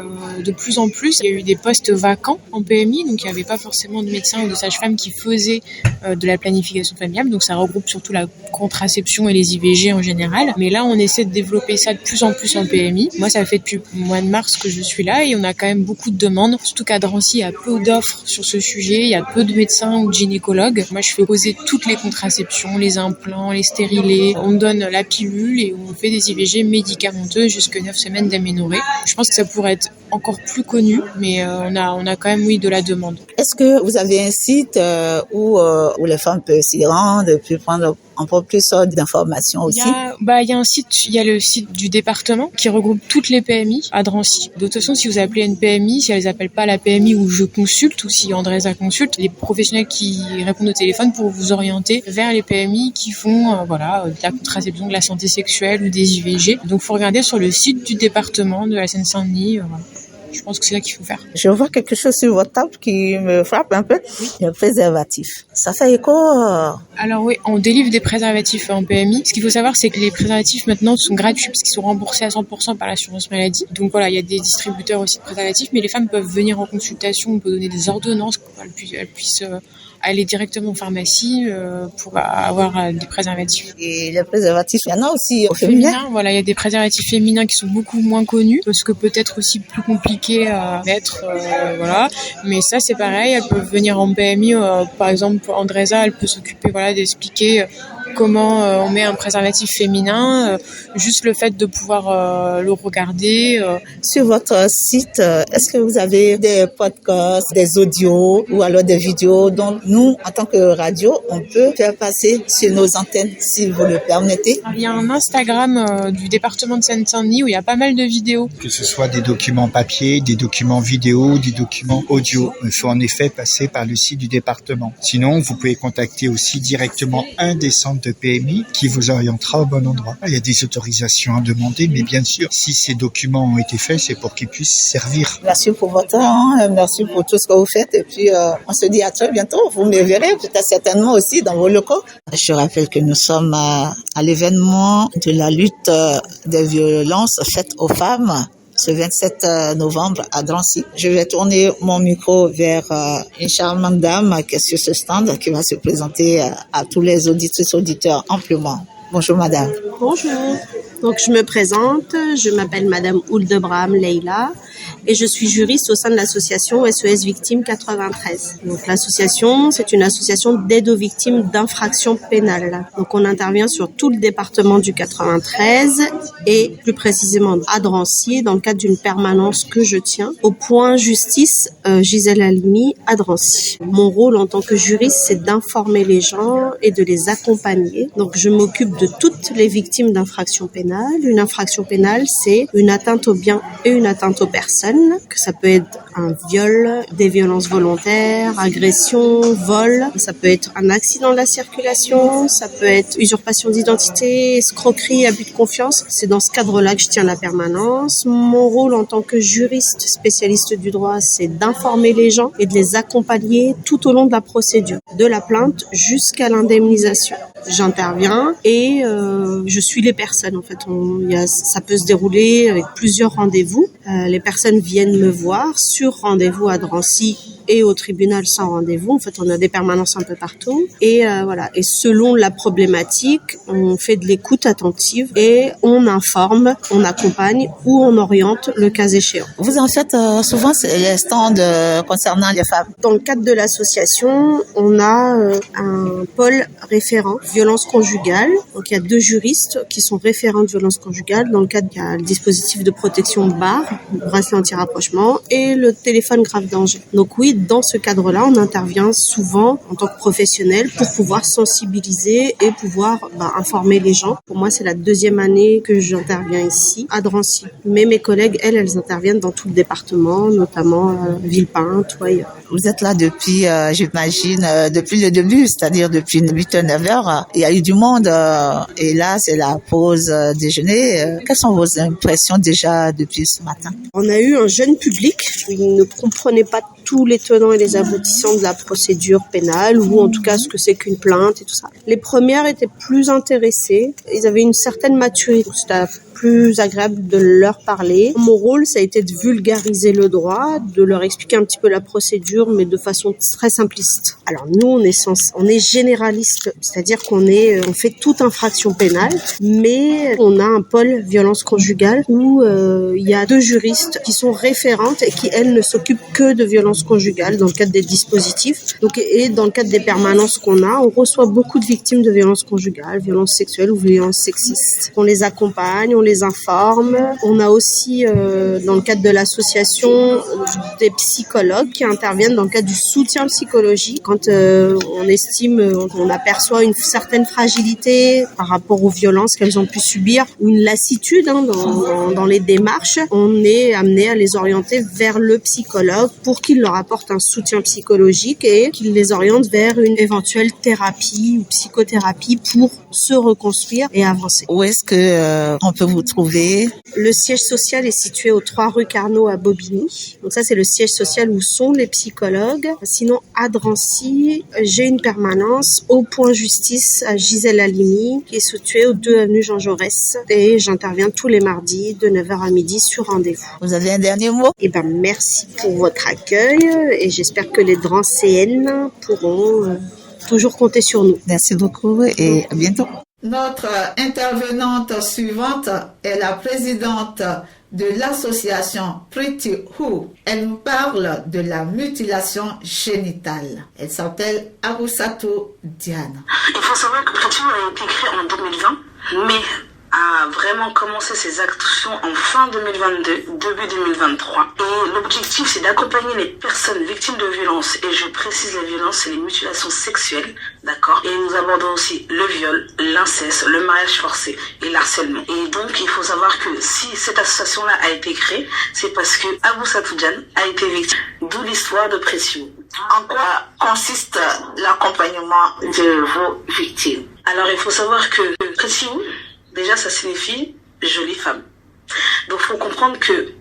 de plus en plus, il y a eu des postes vacants en PMI, donc il n'y avait pas forcément de médecins ou de sages-femmes qui faisaient de la planification familiale, donc ça regroupe surtout la contraception et les IVG en général. Mais là, on essaie de développer ça de plus en plus en PMI. Moi, ça fait depuis le mois de mars que je suis là et on a quand même beaucoup de demandes, surtout qu'à Drancy, il y a peu d'offres sur ce sujet, il y a peu de médecins ou de gynécologues. Moi, je fais poser toutes les contraceptions, les implants, les stérilés. On donne la pilule et on fait des IVG médicamenteuses jusqu'à 9 semaines d'aménorrhée. Je pense que ça pourrait être encore plus connu, mais on a quand même, oui, de la demande. Est-ce que vous avez un site où les femmes peuvent s'y rendre et puis prendre un peu plus d'informations aussi? Il y a un site, il y a le site du département qui regroupe toutes les PMI à Drancy. De toute façon, si vous appelez une PMI, si elles appellent pas la PMI où je consulte ou si Andresa consulte, les professionnels qui répondent au téléphone pour vous orienter vers les PMI qui font de la contraception, de la santé sexuelle ou des IVG. Donc, faut regarder sur le site du département de la Seine-Saint-Denis. Je pense que c'est ça qu'il faut faire. Je vois quelque chose sur votre table qui me frappe un peu. Oui. Le préservatif. Ça fait écho. Alors oui, on délivre des préservatifs en PMI. Ce qu'il faut savoir, c'est que les préservatifs maintenant sont gratuits parce qu'ils sont remboursés à 100% par l'assurance maladie. Donc voilà, il y a des distributeurs aussi de préservatifs, mais les femmes peuvent venir en consultation, on peut donner des ordonnances pour qu'elles puissent aller directement en pharmacie pour avoir des préservatifs. Et les préservatifs, il y en a aussi au féminin. Voilà, il y a des préservatifs féminins qui sont beaucoup moins connus, parce que peut-être aussi plus compliqué à mettre, voilà. Mais ça, c'est pareil, elles peuvent venir en PMI, par exemple, Andresa, elle peut s'occuper, d'expliquer comment on met un préservatif féminin, juste le fait de pouvoir le regarder. Sur votre site, est-ce que vous avez des podcasts, des audios ou alors des vidéos dont nous, en tant que radio, on peut faire passer sur nos antennes, si vous le permettez? Il y a un Instagram du département de Seine-Saint-Denis où il y a pas mal de vidéos. Que ce soit des documents papier, des documents vidéo, des documents audio, il faut en effet passer par le site du département. Sinon, vous pouvez contacter aussi directement un des centres de PMI qui vous orientera au bon endroit. Il y a des autorisations à demander, mais bien sûr, si ces documents ont été faits, c'est pour qu'ils puissent servir. Merci pour votre temps, merci pour tout ce que vous faites, et puis on se dit à très bientôt. Vous me verrez peut-être certainement aussi dans vos locaux. Je rappelle que nous sommes à l'événement de la lutte des violences faites aux femmes ce 27 novembre à Drancy. Je vais tourner mon micro vers une charmante dame qui est sur ce stand qui va se présenter à tous les auditrices auditeurs amplement. Bonjour madame. Bonjour. Donc je me présente, je m'appelle madame Ouldebraham Leila et je suis juriste au sein de l'association SOS Victimes 93. Donc l'association, c'est une association d'aide aux victimes d'infractions pénales. Donc on intervient sur tout le département du 93 et plus précisément à Drancy dans le cadre d'une permanence que je tiens au point justice Gisèle Halimi à Drancy. Mon rôle en tant que juriste, c'est d'informer les gens et de les accompagner. Donc je m'occupe de toutes les victimes d'infractions pénales. Une infraction pénale, c'est une atteinte aux biens et une atteinte aux personnes, que ça peut être un viol, des violences volontaires, agression, vol, ça peut être un accident de la circulation, ça peut être usurpation d'identité, escroquerie, abus de confiance. C'est dans ce cadre-là que je tiens la permanence. Mon rôle en tant que juriste spécialiste du droit, c'est d'informer les gens et de les accompagner tout au long de la procédure, de la plainte jusqu'à l'indemnisation. J'interviens et je suis les personnes. En fait, ça peut se dérouler avec plusieurs rendez-vous. Les personnes viennent me voir sur rendez-vous à Drancy et au tribunal sans rendez-vous. En fait, on a des permanences un peu partout. Et voilà. Et selon la problématique, on fait de l'écoute attentive et on informe, on accompagne ou on oriente le cas échéant. Vous en faites souvent les stands concernant les femmes. Dans le cadre de l'association, on a un pôle référent violence conjugale. Donc il y a 2 juristes qui sont référents de violence conjugale. Dans le cadre, il y a le dispositif de protection BAR, bracelet anti-rapprochement, et le téléphone grave danger. Donc oui, dans ce cadre-là, on intervient souvent en tant que professionnel pour pouvoir sensibiliser et pouvoir informer les gens. Pour moi, c'est la 2e année que j'interviens ici, à Drancy. Mais mes collègues, elles interviennent dans tout le département, notamment Villepinte ou ailleurs. Vous êtes là depuis, j'imagine, depuis le début, c'est-à-dire depuis 8-9 heures. Il y a eu du monde et là, c'est la pause déjeuner. Quelles sont vos impressions déjà depuis ce matin? On a eu un jeune public. Il ne comprenait pas tous les tenants et les aboutissants de la procédure pénale ou en tout cas ce que c'est qu'une plainte et tout ça. Les premières étaient plus intéressées. Ils avaient une certaine maturité. C'était plus agréable de leur parler. Mon rôle, ça a été de vulgariser le droit, de leur expliquer un petit peu la procédure, mais de façon très simpliste. Alors nous, on est généraliste, c'est-à-dire qu'on fait toute infraction pénale, mais on a un pôle violence conjugale où il y a 2 juristes qui sont référentes et qui, elles, ne s'occupent que de violence conjugale. conjugales dans le cadre des dispositifs. Donc, et dans le cadre des permanences qu'on a, on reçoit beaucoup de victimes de violences conjugales, violences sexuelles ou violences sexistes. On les accompagne, on les informe. On a aussi, dans le cadre de l'association, des psychologues qui interviennent dans le cadre du soutien psychologique quand on estime, on aperçoit une certaine fragilité par rapport aux violences qu'elles ont pu subir ou une lassitude dans les démarches. On est amené à les orienter vers le psychologue pour qu'il leur apporte un soutien psychologique et qu'il les oriente vers une éventuelle thérapie ou psychothérapie pour se reconstruire et avancer. Où est-ce que on peut vous trouver? Le siège social est situé aux 3 rue Carnot à Bobigny. Donc ça, c'est le siège social où sont les psychologues. Sinon, à Drancy, j'ai une permanence au point justice à Gisèle-Halimi, qui est située aux 2 avenue Jean Jaurès. Et j'interviens tous les mardis de 9h à midi sur rendez-vous. Vous avez un dernier mot? Merci pour votre accueil et j'espère que les Drancéennes pourront toujours compter sur nous. Merci beaucoup et à bientôt. Notre intervenante suivante est la présidente de l'association Pretty Who. Elle nous parle de la mutilation génitale. Elle s'appelle Abousatou Diane. Il faut savoir que Pretty Who a été créé en 2020, mais a vraiment commencé ses actions en fin 2022, début 2023. Et l'objectif, c'est d'accompagner les personnes victimes de violences. Et je précise, les violences, c'est les mutilations sexuelles, d'accord? Et nous abordons aussi le viol, l'inceste, le mariage forcé et l'harcèlement. Et donc, il faut savoir que si cette association-là a été créée, c'est parce que Abousatou Diane a été victime, d'où l'histoire de Pretty Who. En quoi consiste l'accompagnement de vos victimes? Alors, il faut savoir que Pretty Who, déjà, ça signifie jolie femme. Donc, il faut comprendre que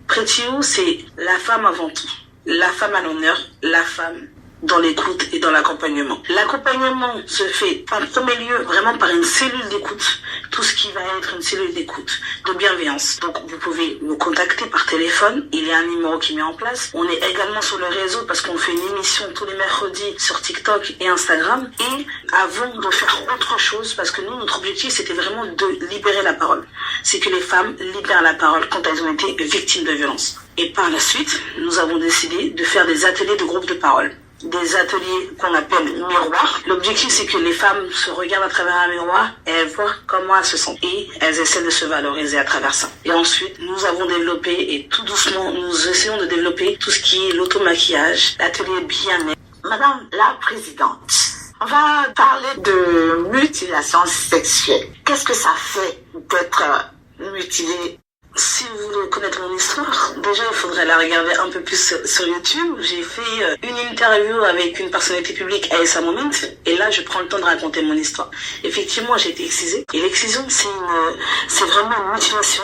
Pretty Who, c'est la femme avant tout. La femme à l'honneur, la femme dans l'écoute et dans l'accompagnement. L'accompagnement se fait en premier lieu vraiment par une cellule d'écoute. Tout ce qui va être une cellule d'écoute, de bienveillance. Donc, vous pouvez nous contacter par téléphone. Il y a un numéro qui met en place. On est également sur le réseau parce qu'on fait une émission tous les mercredis sur TikTok et Instagram. Et avant de faire autre chose, parce que nous, notre objectif, c'était vraiment de libérer la parole. C'est que les femmes libèrent la parole quand elles ont été victimes de violences. Et par la suite, nous avons décidé de faire des ateliers de groupe de parole. Des ateliers qu'on appelle miroirs. L'objectif, c'est que les femmes se regardent à travers un miroir et elles voient comment elles se sentent. Et elles essaient de se valoriser à travers ça. Et ensuite, nous avons développé, et tout doucement, nous essayons de développer tout ce qui est l'automaquillage, l'atelier bien-être. Madame la présidente, on va parler de mutilation sexuelle. Qu'est-ce que ça fait d'être mutilé? Si vous voulez connaître mon histoire, déjà il faudrait la regarder un peu plus sur YouTube. J'ai fait une interview avec une personnalité publique, Aïssa Moment, et là je prends le temps de raconter mon histoire. Effectivement, j'ai été excisée, et l'excision c'est vraiment une mutilation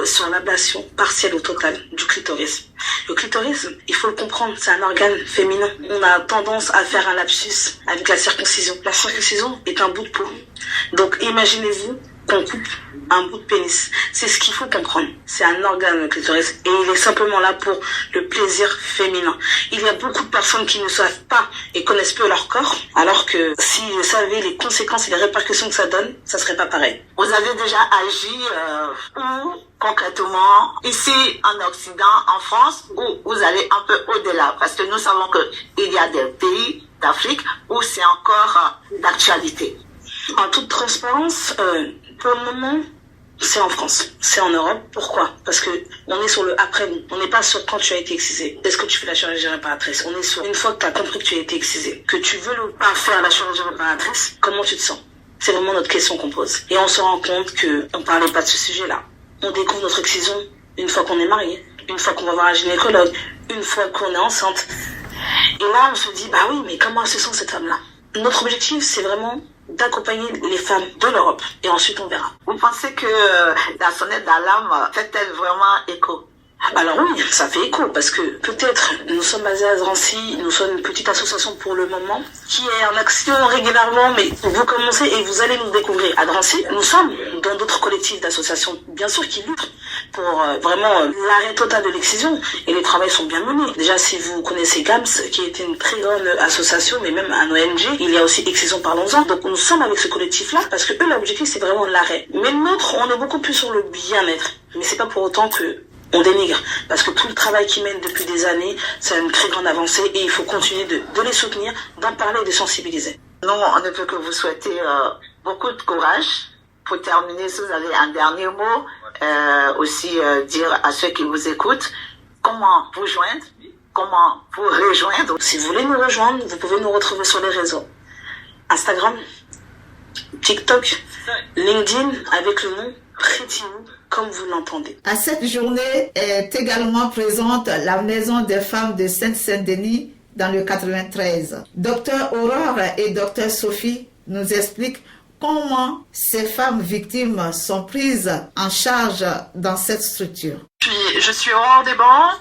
sur l'ablation partielle ou totale du clitoris. Le clitoris, il faut le comprendre, c'est un organe féminin. On a tendance à faire un lapsus avec la circoncision. La circoncision est un bout de peau. Donc imaginez-vous qu'on coupe un bout de pénis. C'est ce qu'il faut comprendre. C'est un organe, le clitoris, et il est simplement là pour le plaisir féminin. Il y a beaucoup de personnes qui ne savent pas et connaissent peu leur corps, alors que s'ils savaient les conséquences et les répercussions que ça donne, ça serait pas pareil. Vous avez déjà agi où concrètement, ici en Occident, en France, où vous allez un peu au-delà, parce que nous savons qu'il y a des pays d'Afrique où c'est encore d'actualité. En toute transparence, pour le moment, c'est en France, c'est en Europe. Pourquoi? Parce que on est sur le après. On n'est pas sur quand tu as été excisé. Est-ce que tu fais la chirurgie réparatrice? On est sur une fois que tu as compris que tu as été excisé, que tu veux ou pas faire la chirurgie réparatrice, comment tu te sens? C'est vraiment notre question qu'on pose. Et on se rend compte que on parlait pas de ce sujet-là. On découvre notre excision une fois qu'on est marié, une fois qu'on va voir un gynécologue, une fois qu'on est enceinte. Et là, on se dit, bah oui, mais comment elle se sent cette femme-là? Notre objectif, c'est vraiment d'accompagner les femmes de l'Europe. Et ensuite, on verra. Vous pensez que la sonnette d'alarme fait-elle vraiment écho? Alors oui, ça fait écho, parce que peut-être nous sommes basés à Drancy, nous sommes une petite association pour le moment, qui est en action régulièrement, mais vous commencez et vous allez nous découvrir. À Drancy, nous sommes dans d'autres collectifs d'associations, bien sûr, qui luttent pour vraiment l'arrêt total de l'excision, et les travaux sont bien menés. Déjà, si vous connaissez GAMS, qui était une très grande association, mais même un ONG, il y a aussi Excision Parlons-en. Donc nous sommes avec ce collectif-là, parce que eux, l'objectif, c'est vraiment l'arrêt. Mais le nôtre, on est beaucoup plus sur le bien-être. Mais c'est pas pour autant que on dénigre. Parce que tout le travail qu'ils mènent depuis des années, c'est une très grande avancée et il faut continuer de les soutenir, d'en parler et de sensibiliser. Non, on ne peut que vous souhaiter beaucoup de courage. Pour terminer, si vous avez un dernier mot, aussi dire à ceux qui vous écoutent comment vous joindre, comment vous rejoindre. Si vous voulez nous rejoindre, vous pouvez nous retrouver sur les réseaux. Instagram, TikTok, LinkedIn avec le nom Pretty You, comme vous l'entendez. À cette journée est également présente la Maison des femmes de Saint-Denis dans le 93. Docteur Aurore et Docteur Sophie nous expliquent comment ces femmes victimes sont prises en charge dans cette structure. Je suis Aurore Desbancs,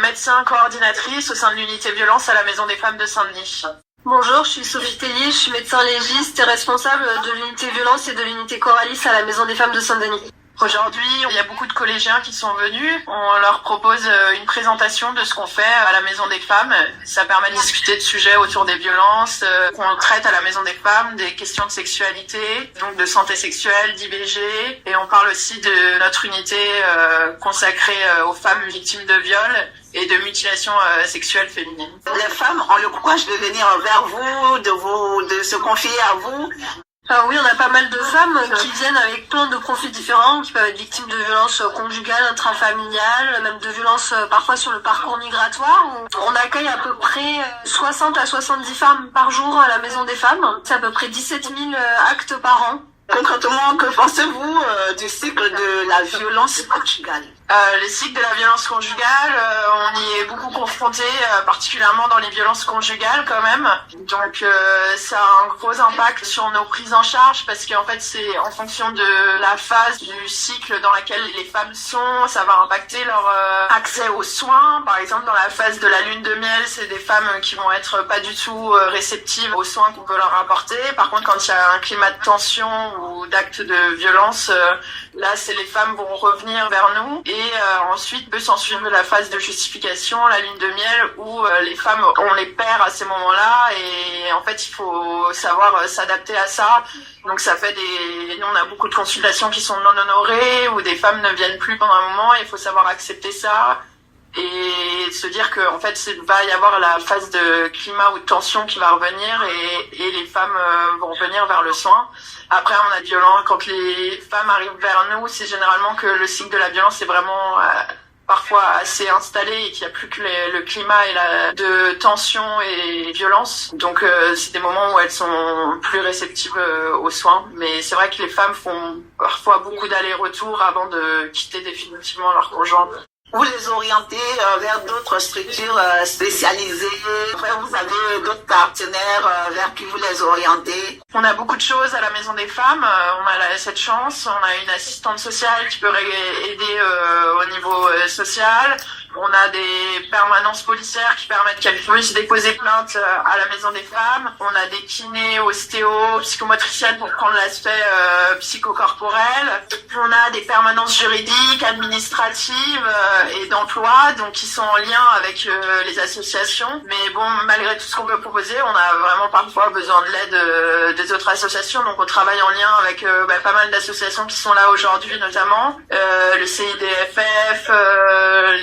médecin coordinatrice au sein de l'unité violence à la Maison des femmes de Saint-Denis. Bonjour, je suis Sophie Tellier, je suis médecin légiste et responsable de l'unité violence et de l'unité Coralis à la Maison des femmes de Saint-Denis. Aujourd'hui, il y a beaucoup de collégiens qui sont venus. On leur propose une présentation de ce qu'on fait à la Maison des femmes. Ça permet de discuter de sujets autour des violences qu'on traite à la Maison des femmes, des questions de sexualité, donc de santé sexuelle, d'IVG. Et on parle aussi de notre unité consacrée aux femmes victimes de viol et de mutilation sexuelle féminine. Les femmes ont le courage de venir vers vous, de se confier à vous. Alors oui, on a pas mal de femmes qui viennent avec plein de profils différents, qui peuvent être victimes de violences conjugales, intrafamiliales, même de violences parfois sur le parcours migratoire. On accueille à peu près 60 à 70 femmes par jour à la Maison des femmes. C'est à peu près 17 000 actes par an. Concrètement, que pensez-vous du cycle de la violence conjugale? Le cycle de la violence conjugale, on y est beaucoup confronté, particulièrement dans les violences conjugales quand même. Donc ça a un gros impact sur nos prises en charge parce qu'en fait c'est en fonction de la phase du cycle dans laquelle les femmes sont, ça va impacter leur accès aux soins. Par exemple, dans la phase de la lune de miel, c'est des femmes qui vont être pas du tout réceptives aux soins qu'on peut leur apporter. Par contre, quand il y a un climat de tension ou d'actes de violence, là c'est les femmes vont revenir vers nous. Et ensuite peut s'en suivre la phase de justification, la lune de miel, où les femmes, on les perd à ces moments-là et en fait il faut savoir s'adapter à ça. Donc ça fait nous on a beaucoup de consultations qui sont non honorées, où des femmes ne viennent plus pendant un moment, et il faut savoir accepter ça et se dire que en fait il va y avoir la phase de climat ou de tension qui va revenir et les femmes vont revenir vers le soin. Après, on a de violence. Quand les femmes arrivent vers nous, c'est généralement que le cycle de la violence est vraiment parfois assez installé et qu'il n'y a plus que le climat et de tension et violence. Donc, c'est des moments où elles sont plus réceptives aux soins. Mais c'est vrai que les femmes font parfois beaucoup d'allers-retours avant de quitter définitivement leur conjoint. Vous les orientez vers d'autres structures spécialisées. Après, vous avez d'autres partenaires vers qui vous les orientez. On a beaucoup de choses à la Maison des femmes. On a cette chance. On a une assistante sociale qui peut aider au niveau social. On a des permanences policières qui permettent qu'elles puissent déposer plainte à la Maison des femmes. On a des kinés, ostéos, psychomotriciennes pour prendre l'aspect psychocorporel. On a des permanences juridiques, administratives et d'emploi, donc qui sont en lien avec les associations. Mais bon, malgré tout ce qu'on peut proposer, on a vraiment parfois besoin de l'aide des autres associations. Donc on travaille en lien avec pas mal d'associations qui sont là aujourd'hui, notamment le CIDFF,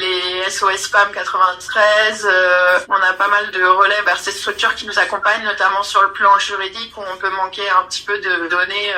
les SOS Femmes 93, on a pas mal de relais vers ces structures qui nous accompagnent, notamment sur le plan juridique où on peut manquer un petit peu de données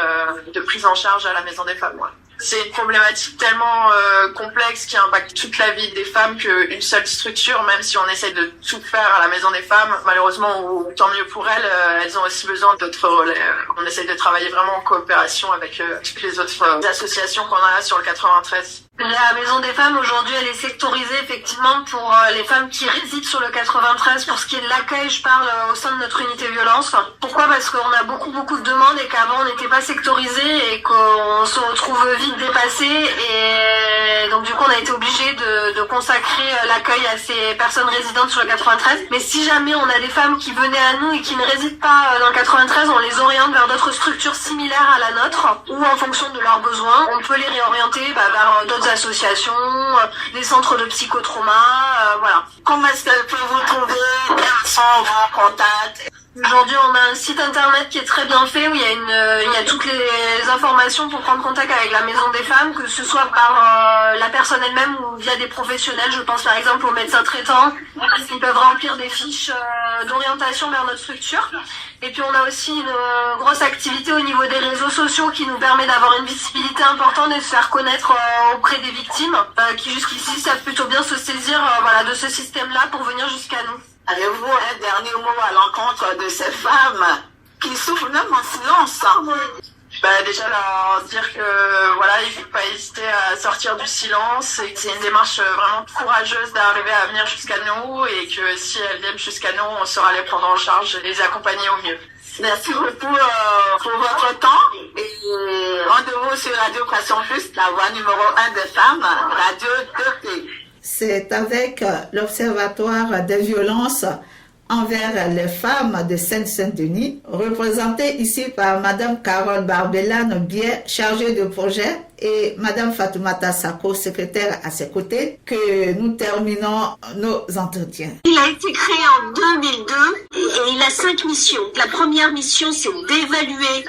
de prise en charge à la Maison des femmes. Ouais. C'est une problématique tellement complexe qui impacte toute la vie des femmes qu'une seule structure, même si on essaie de tout faire à la Maison des femmes, malheureusement, ou tant mieux pour elles, elles ont aussi besoin d'autres relais. On essaie de travailler vraiment en coopération avec toutes les autres associations qu'on a sur le 93. La Maison des femmes, aujourd'hui, elle est sectorisée, effectivement, pour les femmes qui résident sur le 93, pour ce qui est de l'accueil, je parle au sein de notre unité violence. Pourquoi? Parce qu'on a beaucoup de demandes et qu'avant, on n'était pas sectorisé et qu'on se retrouve vite dépassé. Et donc, du coup, on a été obligé de consacrer l'accueil à ces personnes résidentes sur le 93. Mais si jamais on a des femmes qui venaient à nous et qui ne résident pas dans le 93, on les oriente vers d'autres structures similaires à la nôtre, ou en fonction de leurs besoins, on peut les réorienter vers d'autres associations, des centres de psychotrauma, voilà. Comment est-ce qu'elles peuvent vous trouver? Quels sont vos contacts? Aujourd'hui, on a un site internet qui est très bien fait où il y a toutes les informations pour prendre contact avec la Maison des Femmes, que ce soit par la personne elle-même ou via des professionnels. Je pense par exemple aux médecins traitants. Ils peuvent remplir des fiches d'orientation vers notre structure. Et puis on a aussi une grosse activité au niveau des réseaux sociaux qui nous permet d'avoir une visibilité importante et de se faire connaître auprès des victimes qui jusqu'ici savent plutôt bien se saisir de ce système-là pour venir jusqu'à nous. Avez-vous un dernier mot à l'encontre de ces femmes qui souffrent même en silence? Déjà leur dire que il faut pas hésiter à sortir du silence et que c'est une démarche vraiment courageuse d'arriver à venir jusqu'à nous et que si elles viennent jusqu'à nous, on saura les prendre en charge et les accompagner au mieux. Merci beaucoup pour votre temps et rendez-vous sur Radio Passion Plus, la voix numéro 1 des femmes, Radio 2P. C'est avec l'Observatoire des violences envers les femmes de Seine-Saint-Denis, représentée ici par Madame Carole Barbelane-Bier, chargée de projet, et Madame Fatoumata Sako, secrétaire à ses côtés, que nous terminons nos entretiens. Il a été créé en 2002 et il a 5 missions. La première mission, c'est d'évaluer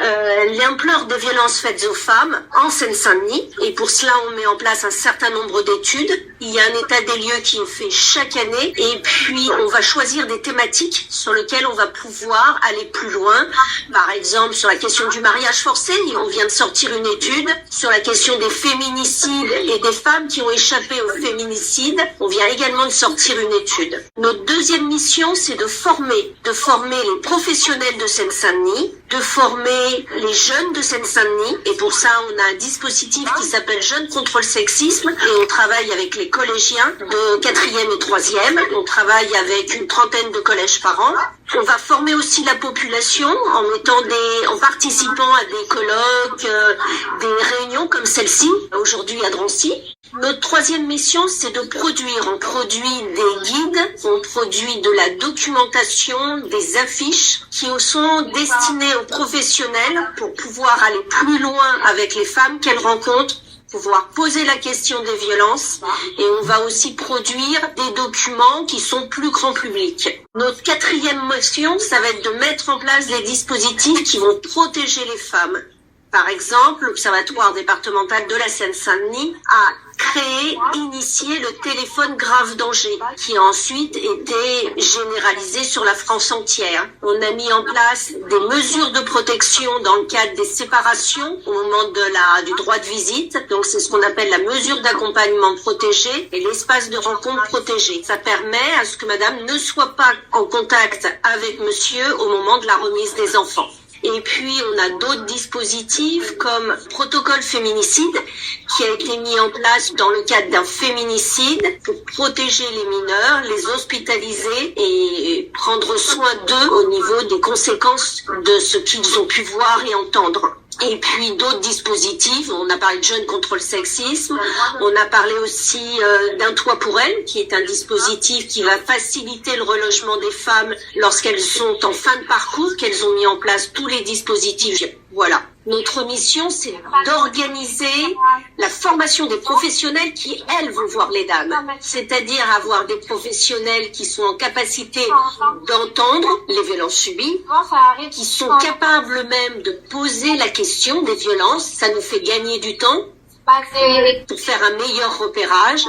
l'ampleur des violences faites aux femmes en Seine-Saint-Denis. Et pour cela, on met en place un certain nombre d'études. Il y a un état des lieux qui est fait chaque année. Et puis, on va choisir des thématiques sur lesquelles on va pouvoir aller plus loin. Par exemple, sur la question du mariage forcé, on vient de sortir une étude sur la question des féminicides et des femmes qui ont échappé au féminicide. On vient également de sortir une étude. Notre deuxième mission, c'est de former les professionnels de Seine-Saint-Denis, de former les jeunes de Seine-Saint-Denis. Et pour ça, on a un dispositif qui s'appelle Jeunes contre le sexisme. Et on travaille avec les collégiens de 4e et 3e. On travaille avec une trentaine de collèges par an. On va former aussi la population en participant à des colloques, des réunions comme celle-ci, aujourd'hui à Drancy. Notre troisième mission, c'est de produire. On produit des guides, on produit de la documentation, des affiches qui sont destinées aux professionnels pour pouvoir aller plus loin avec les femmes qu'elles rencontrent, pouvoir poser la question des violences, et on va aussi produire des documents qui sont plus grand public. Notre quatrième mission, ça va être de mettre en place des dispositifs qui vont protéger les femmes. Par exemple, l'Observatoire départemental de la Seine-Saint-Denis a initié le téléphone grave danger, qui a ensuite été généralisé sur la France entière. On a mis en place des mesures de protection dans le cadre des séparations au moment du droit de visite. Donc c'est ce qu'on appelle la mesure d'accompagnement protégé et l'espace de rencontre protégé. Ça permet à ce que madame ne soit pas en contact avec monsieur au moment de la remise des enfants. Et puis, on a d'autres dispositifs comme protocole féminicide qui a été mis en place dans le cadre d'un féminicide pour protéger les mineurs, les hospitaliser et prendre soin d'eux au niveau des conséquences de ce qu'ils ont pu voir et entendre. Et puis d'autres dispositifs, on a parlé de Jeunes contre le sexisme, on a parlé aussi d'un toit pour elles, qui est un dispositif qui va faciliter le relogement des femmes lorsqu'elles sont en fin de parcours, qu'elles ont mis en place tous les dispositifs. Voilà. Notre mission, c'est d'organiser la formation des professionnels qui, elles, vont voir les dames. C'est-à-dire avoir des professionnels qui sont en capacité d'entendre les violences subies, qui sont capables même de poser la question des violences. Ça nous fait gagner du temps pour faire un meilleur repérage.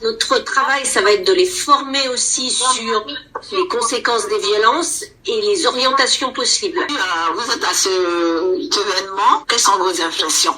Notre travail, ça va être de les former aussi sur les conséquences des violences et les orientations possibles. Vous êtes à cet événement, quelles sont vos impressions?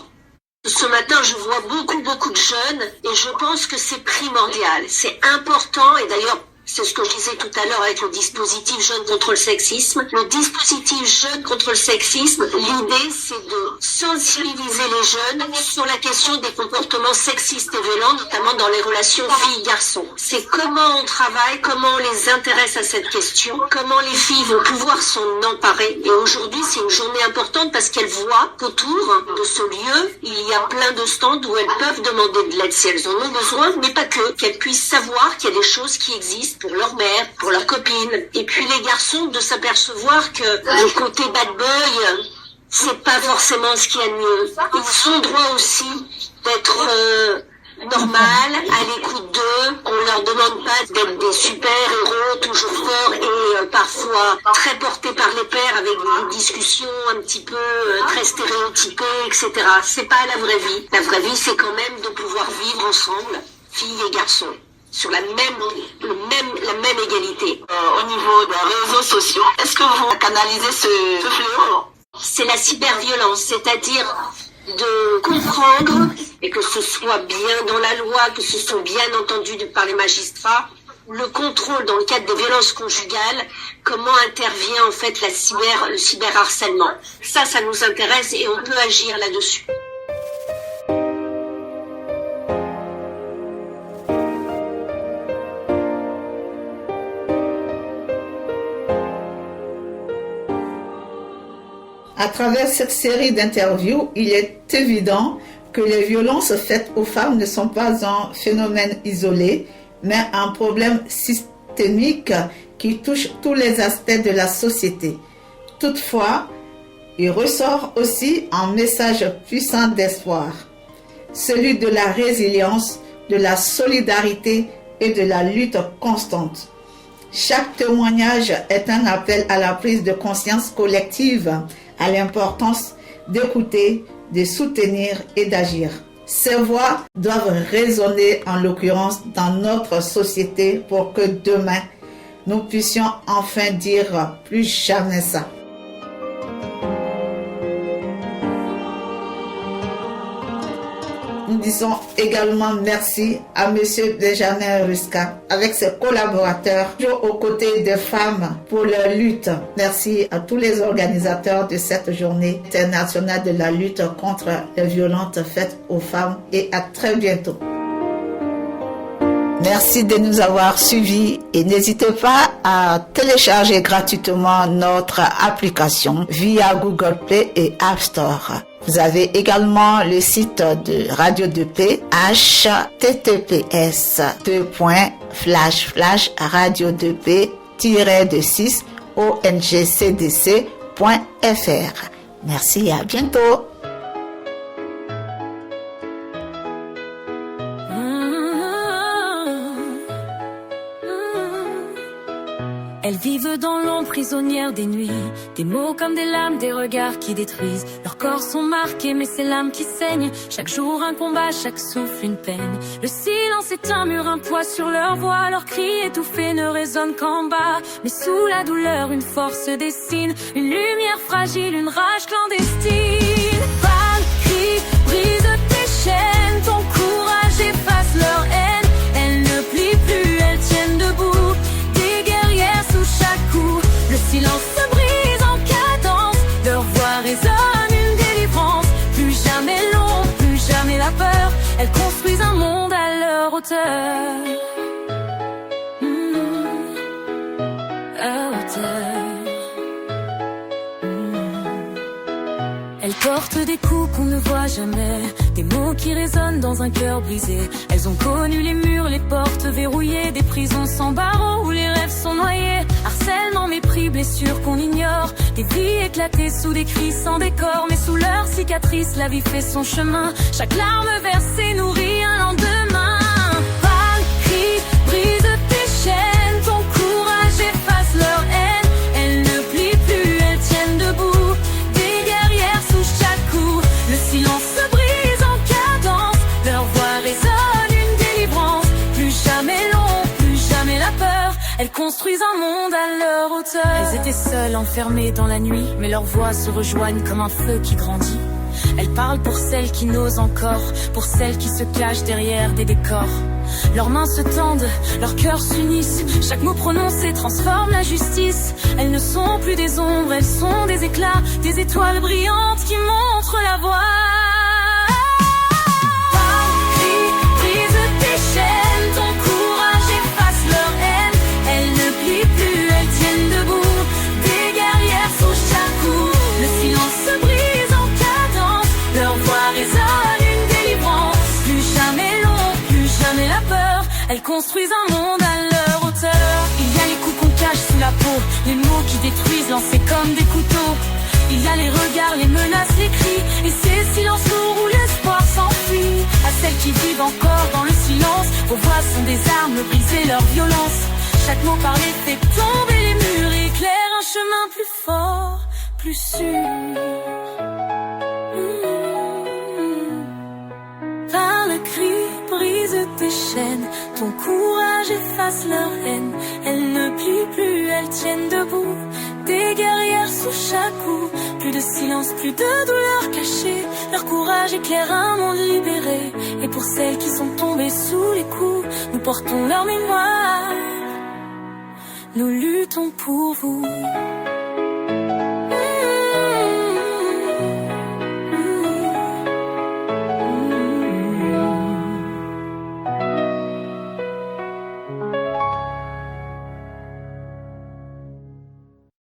Ce matin, je vois beaucoup de jeunes et je pense que c'est primordial, c'est important et d'ailleurs, c'est ce que je disais tout à l'heure avec le dispositif Jeunes contre le sexisme. Le dispositif Jeunes contre le sexisme, l'idée c'est de sensibiliser les jeunes sur la question des comportements sexistes et violents, notamment dans les relations filles-garçons. C'est comment on travaille, comment on les intéresse à cette question, comment les filles vont pouvoir s'en emparer. Et aujourd'hui, c'est une journée importante parce qu'elles voient qu'autour de ce lieu, il y a plein de stands où elles peuvent demander de l'aide si elles en ont besoin, mais pas que, qu'elles puissent savoir qu'il y a des choses qui existent pour leur mère, pour leurs copines. Et puis les garçons de s'apercevoir que le côté bad boy, c'est pas forcément ce qu'il y a de mieux. Ils ont droit aussi d'être normales, à l'écoute d'eux. On leur demande pas d'être des super-héros, toujours forts et parfois très portés par les pairs avec des discussions un petit peu très stéréotypées, etc. C'est pas la vraie vie. La vraie vie, c'est quand même de pouvoir vivre ensemble, filles et garçons, sur la même égalité. Au niveau des réseaux sociaux, est-ce que vous canalisez ce fléau? C'est la cyberviolence, c'est-à-dire de comprendre, et que ce soit bien dans la loi, que ce soit bien entendu par les magistrats, le contrôle dans le cadre des violences conjugales, comment intervient en fait le cyberharcèlement. Ça nous intéresse et on peut agir là-dessus. À travers cette série d'interviews, il est évident que les violences faites aux femmes ne sont pas un phénomène isolé, mais un problème systémique qui touche tous les aspects de la société. Toutefois, il ressort aussi un message puissant d'espoir, celui de la résilience, de la solidarité et de la lutte constante. Chaque témoignage est un appel à la prise de conscience collective, à l'importance d'écouter, de soutenir et d'agir. Ces voix doivent résonner en l'occurrence dans notre société pour que demain, nous puissions enfin dire plus jamais ça. Nous disons également merci à M. Benjamin Ruska avec ses collaborateurs, toujours aux côtés des femmes pour leur lutte. Merci à tous les organisateurs de cette journée internationale de la lutte contre les violences faites aux femmes et à très bientôt. Merci de nous avoir suivis et n'hésitez pas à télécharger gratuitement notre application via Google Play et App Store. Vous avez également le site de Radio 2P, https://radio2p-ongcdc.fr. Merci et à bientôt. Elles vivent dans l'ombre prisonnière des nuits, des mots comme des lames, des regards qui détruisent. Leurs corps sont marqués mais c'est l'âme qui saigne. Chaque jour un combat, chaque souffle une peine. Le silence est un mur, un poids sur leur voix. Leurs cris étouffés ne résonnent qu'en bas. Mais sous la douleur une force se dessine, une lumière fragile, une rage clandestine. Parle, crie, brise tes chaînes, ton courage efface leur haine. Elles ne plient plus, elles tiennent debout. Le silence se brise en cadence, leur voix résonne une délivrance. Plus jamais l'ombre, plus jamais la peur, elles construisent un monde à leur hauteur. À hauteur. Elles portent des coups qu'on ne voit jamais, des mots qui résonnent dans un cœur brisé. Elles ont connu les murs, les portes verrouillées, des prisons sans barreaux où les rêves sont noyés. Harcèlement, mépris, blessures qu'on ignore, des vies éclatées sous des cris sans décor. Mais sous leurs cicatrices, la vie fait son chemin. Chaque larme versée nourrit un lendemain. Parle, crie, brise tes chaînes, ton courage efface leur haine. Elles ne plient plus, elles tiennent debout, des guerrières sous chaque coup. Le silence se brise en cadence, leur voix résonne une délivrance. Plus jamais l'ombre, plus jamais la peur, elles construisent un monde à leur hauteur. Elles étaient seules, enfermées dans la nuit, mais leurs voix se rejoignent comme un feu qui grandit. Elles parlent pour celles qui n'osent encore, pour celles qui se cachent derrière des décors. Leurs mains se tendent, leurs cœurs s'unissent. Chaque mot prononcé transforme la justice. Elles ne sont plus des ombres, elles sont des éclats, des étoiles brillantes qui montrent la voie. Chaîne, ton courage efface leur haine. Elles ne plient plus, elles tiennent debout, des guerrières sous chaque coup. Le silence se brise en cadence, leur voix résonne une délivrance. Plus jamais l'ombre, plus jamais la peur, elles construisent un monde à leur hauteur. Il y a les coups qu'on cache sous la peau, les mots qui détruisent lancés comme des couteaux. Il y a les regards, les menaces, les cris, et ces silences lourds où l'espoir s'enfuient. À celles qui vivent encore dans le silence, vos voix sont des armes, briser leur violence. Chaque mot parlé fait tomber les murs, éclaire un chemin plus fort, plus sûr. Par le cri, brise tes chaînes, ton courage efface leur haine. Elles ne plient plus, elles tiennent debout, des guerrières sous chaque coup. Plus de silence, plus de douleur cachée, leur courage éclaire un monde libéré. Et pour celles qui sont tombées sous les coups, nous portons leur mémoire, nous luttons pour vous.